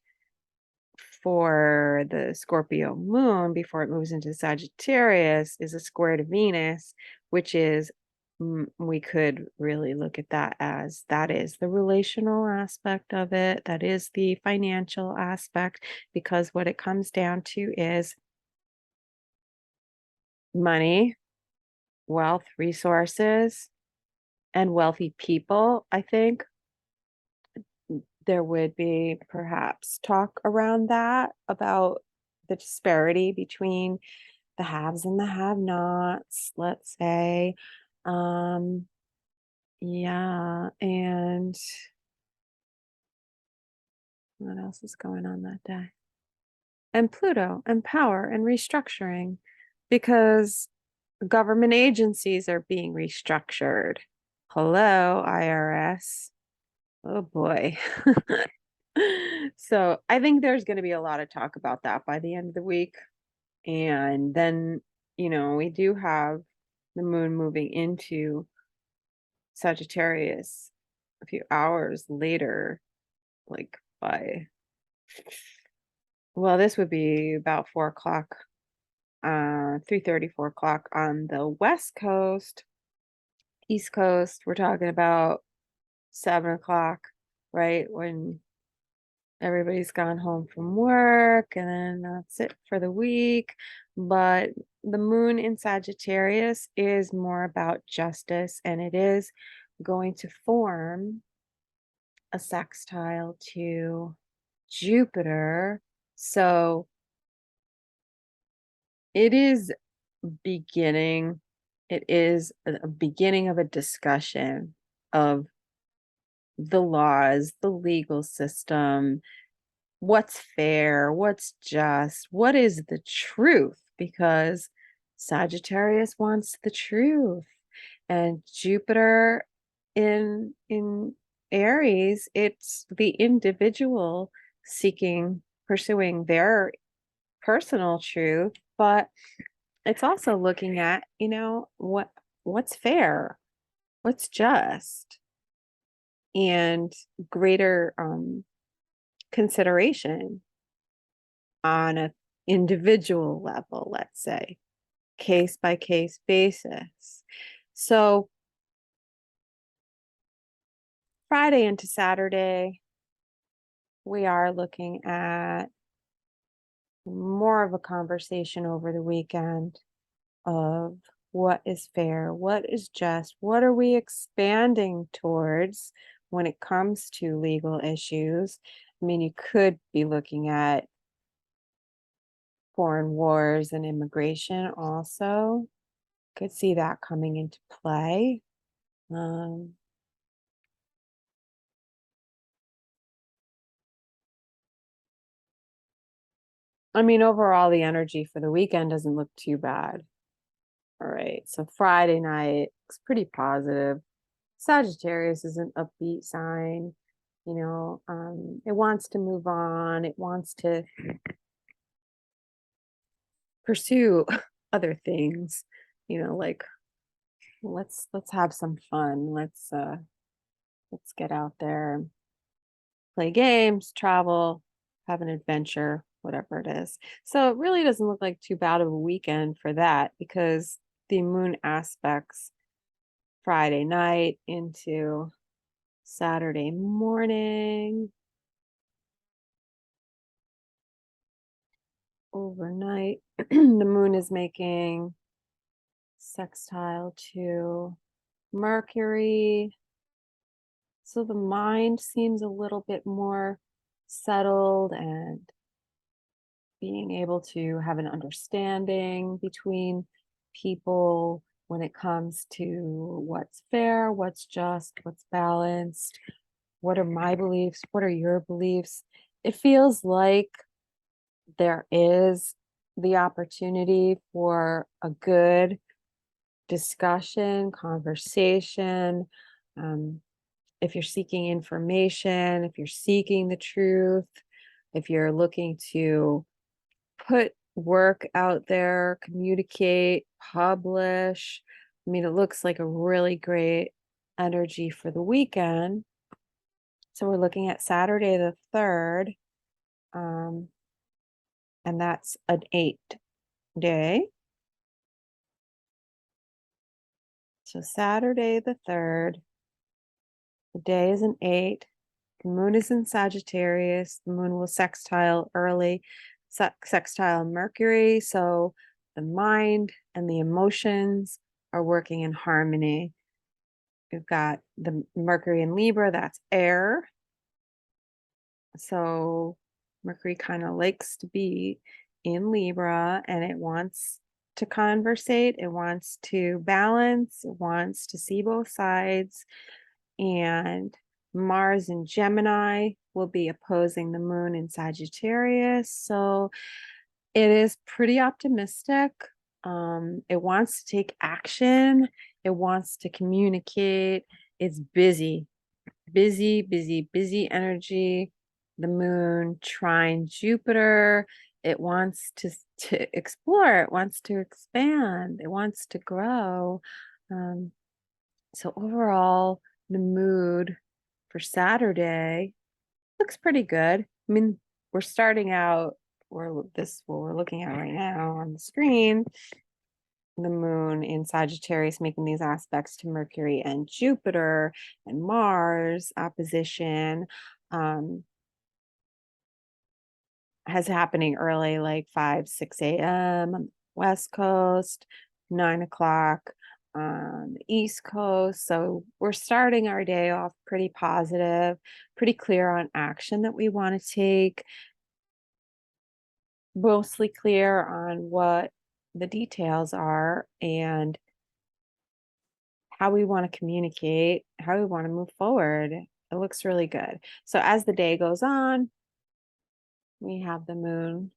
for the Scorpio moon before it moves into Sagittarius is a square to Venus, which is, we could really look at that as that is the relational aspect of it, that is the financial aspect, because what it comes down to is money, wealth, resources, and wealthy people, I think there would be perhaps talk around that about the disparity between the haves and the have-nots, let's say. Um, yeah, and what else is going on that day? And Pluto and power and restructuring because government agencies are being restructured. Hello, IRS. Oh boy. So I think there's going to be a lot of talk about that by the end of the week. And then, we do have the moon moving into Sagittarius a few hours later, like by, well, this would be about 4 o'clock, 3:30, 4 o'clock on the West Coast. East Coast, we're talking about 7 o'clock, right? When everybody's gone home from work, and then that's it for the week. But the moon in Sagittarius is more about justice, and it is going to form a sextile to Jupiter. So it is beginning, it is a beginning of a discussion of the laws, the legal system, what's fair, what's just, what is the truth? Because Sagittarius wants the truth. And Jupiter in Aries, it's the individual seeking, pursuing their personal truth, but it's also looking at, what's fair, what's just, and greater consideration on a individual level, let's say, case by case basis. So Friday into Saturday, we are looking at more of a conversation over the weekend of what is fair, what is just, what are we expanding towards when it comes to legal issues. I mean, you could be looking at foreign wars and immigration also. Could see that coming into play. Um, I mean, overall, the energy for the weekend doesn't look too bad. All right, so Friday night looks pretty positive. Sagittarius is an upbeat sign. It wants to move on. It wants to pursue other things. Like let's have some fun. Let's get out there, play games, travel, have an adventure, whatever it is. So it really doesn't look like too bad of a weekend for that because the moon aspects Friday night into Saturday morning, overnight. The moon is making sextile to Mercury. So the mind seems a little bit more settled and being able to have an understanding between people when it comes to what's fair, what's just, what's balanced, what are my beliefs, what are your beliefs. It feels like there is the opportunity for a good discussion, conversation. If you're seeking information, if you're seeking the truth, if you're looking to put work out there, communicate, publish. I mean, it looks like a really great energy for the weekend. So we're looking at Saturday the 3rd, and that's an 8 day. So Saturday the 3rd, the day is an 8. The moon is in Sagittarius. The moon will sextile early, sextile Mercury. So the mind and the emotions are working in harmony. We've got the Mercury in Libra, that's air. So Mercury kind of likes to be in Libra, and it wants to conversate, it wants to balance, it wants to see both sides. And Mars in Gemini will be opposing the moon in Sagittarius. So it is pretty optimistic. It wants to take action. It wants to communicate. It's busy, busy, busy, busy energy. The moon trine Jupiter. It wants to explore. It wants to expand. It wants to grow. So overall, the mood for Saturday looks pretty good. I mean, we're starting out, what we're looking at right now on the screen, the moon in Sagittarius making these aspects to Mercury and Jupiter and Mars opposition. Has happening early, like 5, 6 a.m. on the West Coast, 9 o'clock on the East Coast. So we're starting our day off pretty positive, pretty clear on action that we want to take, mostly clear on what the details are and how we want to communicate, how we want to move forward. It looks really good. So as the day goes on, we have the moon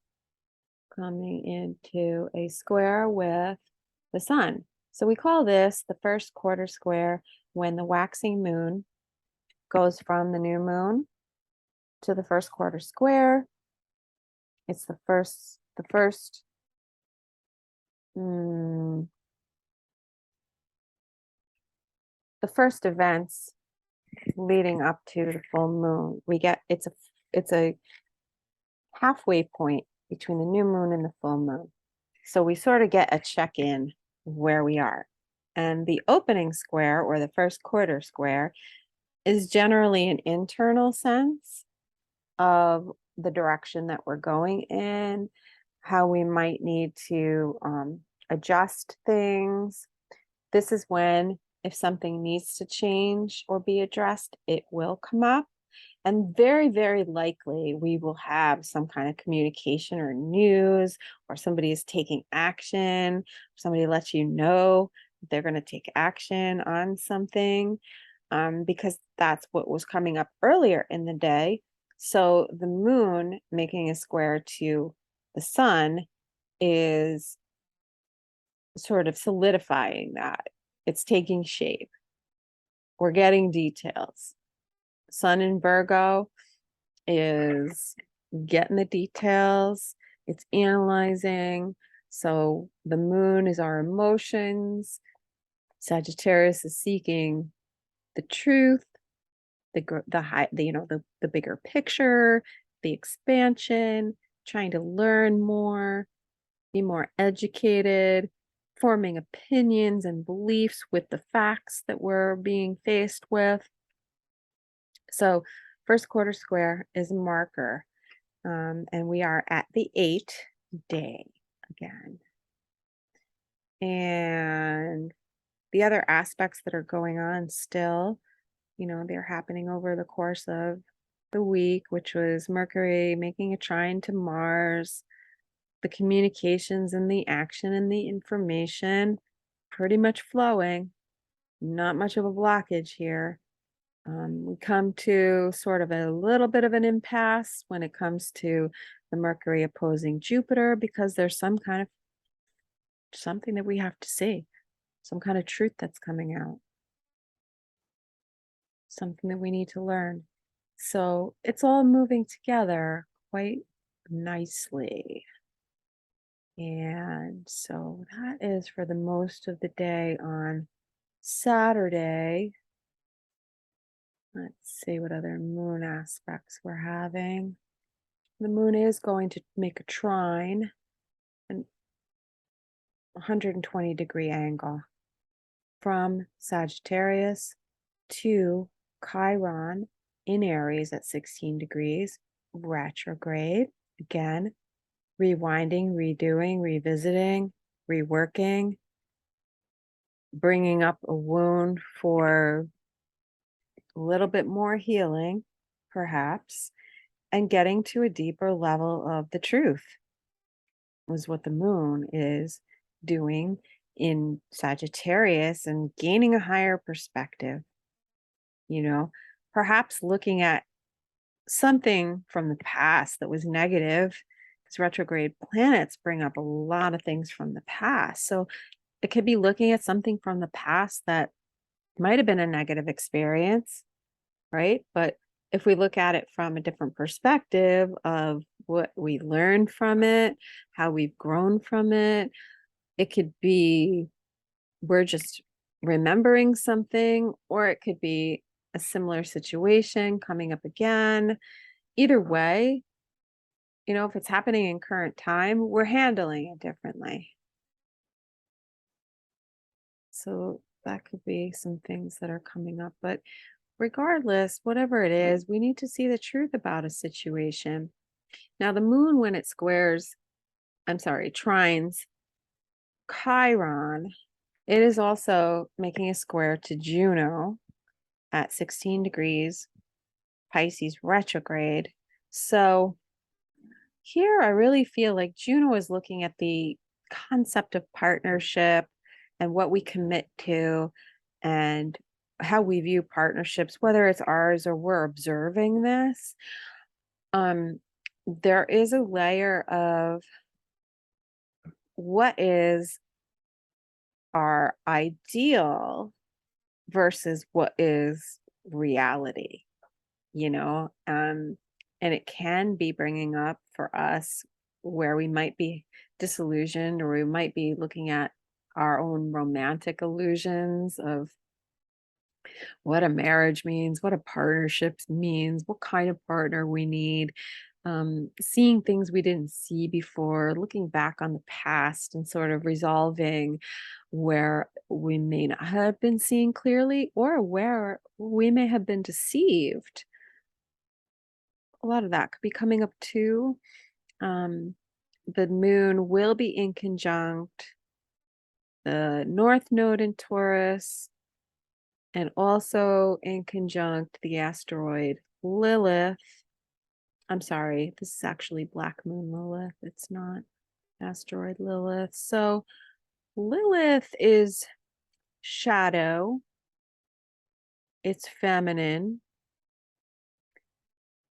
coming into a square with the sun. So we call this the first quarter square when the waxing moon goes from the new moon to the first quarter square. It's the first events leading up to the full moon. It's a halfway point between the new moon and the full moon. So we sort of get a check-in where we are. And the opening square, or the first quarter square, is generally an internal sense of the direction that we're going in, how we might need to adjust things. This is when, if something needs to change or be addressed, it will come up. And very, very likely we will have some kind of communication or news, or somebody is taking action. Somebody lets you know they're going to take action on something, because that's what was coming up earlier in the day. So the moon making a square to the sun is sort of solidifying that. It's taking shape. We're getting details. Sun in Virgo is getting the details. It's analyzing. So the moon is our emotions. Sagittarius is seeking the truth, the bigger picture, the expansion, trying to learn more, be more educated, forming opinions and beliefs with the facts that we're being faced with. So first quarter square is a marker, and we are at the 8th day again. And the other aspects that are going on still, they're happening over the course of the week, which was Mercury making a trine to Mars, the communications and the action and the information pretty much flowing, not much of a blockage here. We come to sort of a little bit of an impasse when it comes to the Mercury opposing Jupiter, because there's some kind of something that we have to see, some kind of truth that's coming out, something that we need to learn. So it's all moving together quite nicely. And so that is for the most of the day on Saturday. Let's see what other moon aspects we're having. The moon is going to make a trine, an 120-degree angle from Sagittarius to Chiron in Aries at 16 degrees, retrograde. Again, rewinding, redoing, revisiting, reworking, bringing up a wound for a little bit more healing, perhaps, and getting to a deeper level of the truth is what the moon is doing in Sagittarius and gaining a higher perspective, you know, perhaps looking at something from the past that was negative, because retrograde planets bring up a lot of things from the past. So it could be looking at something from the past that might have been a negative experience, right? But if we look at it from a different perspective of what we learned from it, how we've grown from it, it could be we're just remembering something, or it could be a similar situation coming up again. Either way, if it's happening in current time, we're handling it differently. So that could be some things that are coming up. But regardless, whatever it is, we need to see the truth about a situation. Now, the moon, when it trines Chiron, it is also making a square to Juno at 16 degrees, Pisces retrograde. So here I really feel like Juno is looking at the concept of partnership and what we commit to and how we view partnerships, whether it's ours or we're observing this. There is a layer of what is our ideal versus what is reality, you know? And it can be bringing up for us where we might be disillusioned, or we might be looking at our own romantic illusions of what a marriage means, what a partnership means, what kind of partner we need, seeing things we didn't see before, looking back on the past and sort of resolving where we may not have been seeing clearly or where we may have been deceived. A lot of that could be coming up too. The moon will be in conjunct the North Node in Taurus, and also in conjunct the asteroid Lilith. I'm sorry, this is actually Black Moon Lilith. It's not asteroid Lilith. So Lilith is shadow, it's feminine.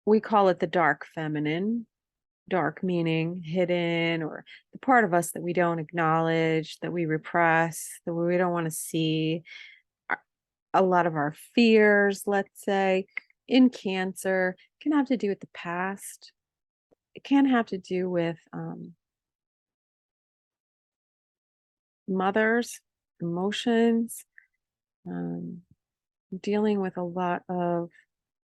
We call it the dark feminine. Dark meaning hidden, or the part of us that we don't acknowledge, that we repress, that we don't want to see. A lot of our fears, let's say, in Cancer can have to do with the past. It can have to do with mothers, emotions, dealing with a lot of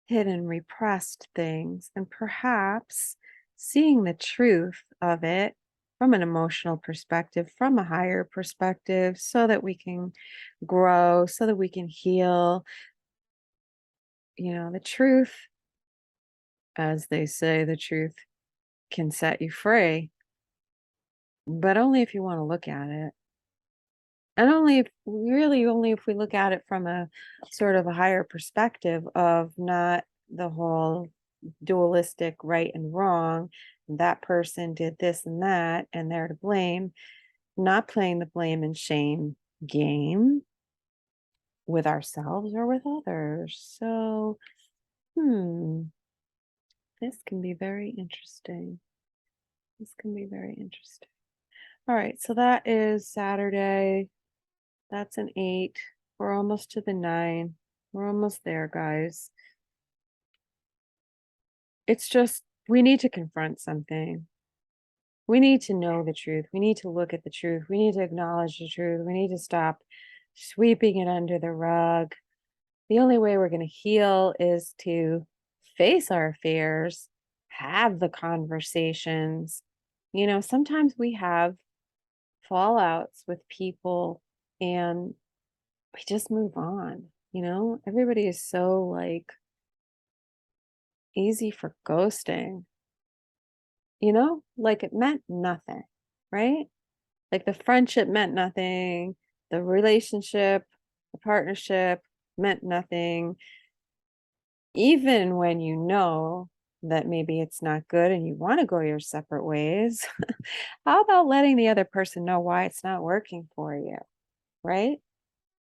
hidden, repressed things, and perhaps seeing the truth of it from an emotional perspective, from a higher perspective, so that we can grow, so that we can heal. The truth, as they say, the truth can set you free, but only if you want to look at it. And only if we look at it from a sort of a higher perspective of not the whole dualistic right and wrong. That person did this and that, and they're to blame, not playing the blame and shame game with ourselves or with others. So, this can be very interesting. All right, so that is Saturday. That's an 8. We're almost to the 9. We're almost there, guys. It's just, we need to confront something. We need to know the truth. We need to look at the truth. We need to acknowledge the truth. We need to stop sweeping it under the rug. The only way we're going to heal is to face our fears, have the conversations. Sometimes we have fallouts with people and we just move on. Everybody is so easy for ghosting, like it meant nothing, right? Like the friendship meant nothing, the relationship, the partnership meant nothing, even when you know that maybe it's not good and you want to go your separate ways. How about letting the other person know why it's not working for you, right?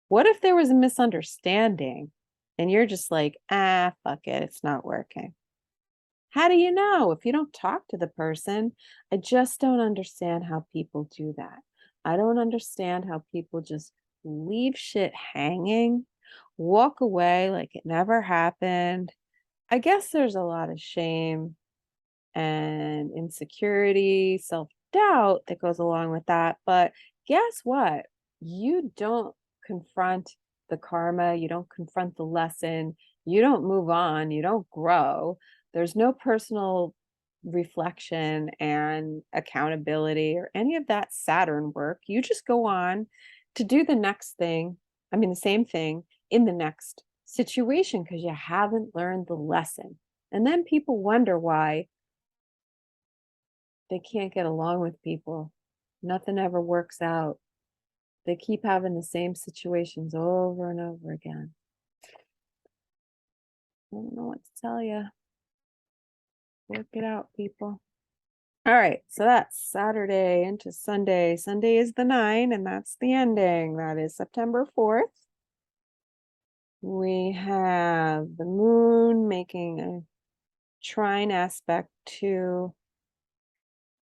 What if there was a misunderstanding and you're just like, ah, fuck it, it's not working? How do you know if you don't talk to the person? I just don't understand how people do that. I don't understand how people just leave shit hanging, walk away like it never happened. I guess there's a lot of shame and insecurity, self doubt that goes along with that. But guess what? You don't confront the karma, you don't confront the lesson, you don't move on, you don't grow. There's no personal reflection and accountability or any of that Saturn work. You just go on to do the next thing. I mean, the same thing in the next situation because you haven't learned the lesson. And then people wonder why they can't get along with people. Nothing ever works out. They keep having the same situations over and over again. I don't know what to tell you. Work it out, people. All right, so that's Saturday into Sunday. Sunday is the 9, and that's the ending. That is September 4th. We have the moon making a trine aspect to,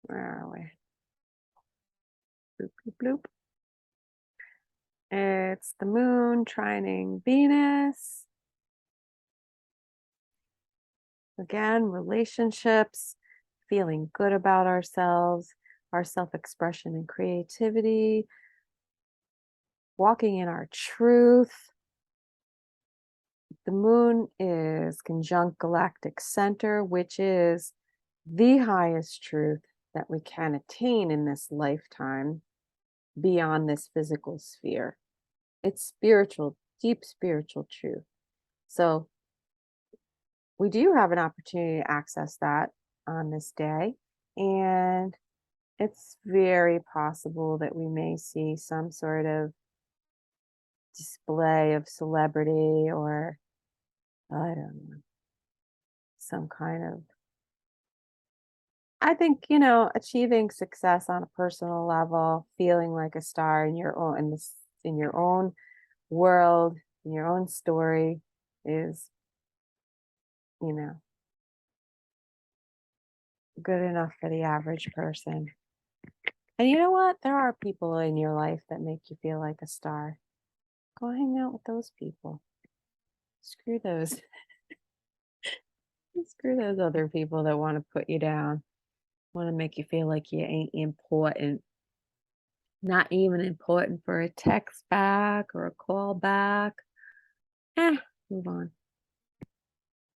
where are we? Bloop, bloop, bloop. It's the moon trining Venus. Again, relationships, feeling good about ourselves, our self expression and creativity, walking in our truth. The moon is conjunct galactic center, which is the highest truth that we can attain in this lifetime beyond this physical sphere. It's spiritual, deep spiritual truth. So we do have an opportunity to access that on this day. And it's very possible that we may see some sort of display of celebrity or, I don't know, some kind of, I think, achieving success on a personal level, feeling like a star in your own, in your own world, in your own story is, you know, good enough for the average person. And you know what? There are people in your life that make you feel like a star. Go hang out with those people. Screw those. Screw those other people that want to put you down, want to make you feel like you ain't important. Not even important for a text back or a call back. Move on.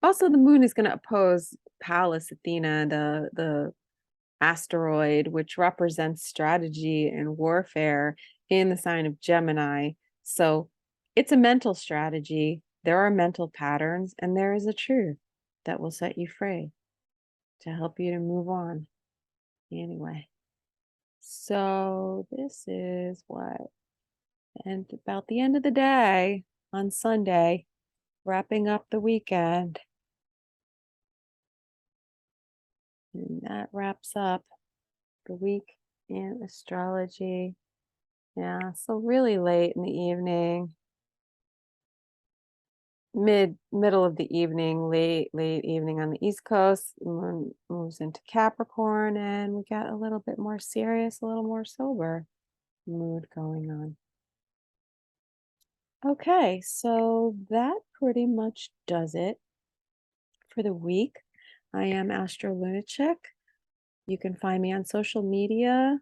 Also, the moon is going to oppose Pallas Athena, the asteroid, which represents strategy and warfare in the sign of Gemini. So it's a mental strategy. There are mental patterns, and there is a truth that will set you free to help you to move on. Anyway, so this is what, and about the end of the day on Sunday, wrapping up the weekend. And that wraps up the week in astrology. Yeah, so really late in the evening, middle of the evening, late evening on the East Coast. The moon moves into Capricorn, and we got a little bit more serious, a little more sober mood going on. Okay, so that pretty much does it for the week. I am Astrolunachick. You can find me on social media,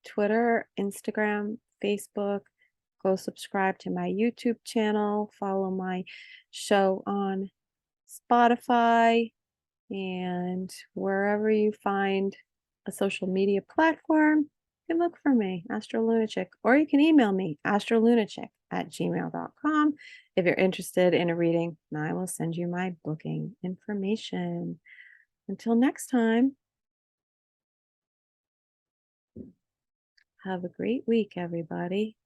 Twitter, Instagram, Facebook. Go subscribe to my YouTube channel, follow my show on Spotify, and wherever you find a social media platform, you can look for me, Astrolunachick, or you can email me, astrolunachick@gmail.com, if you're interested in a reading, and I will send you my booking information. Until next time, Have a great week, everybody.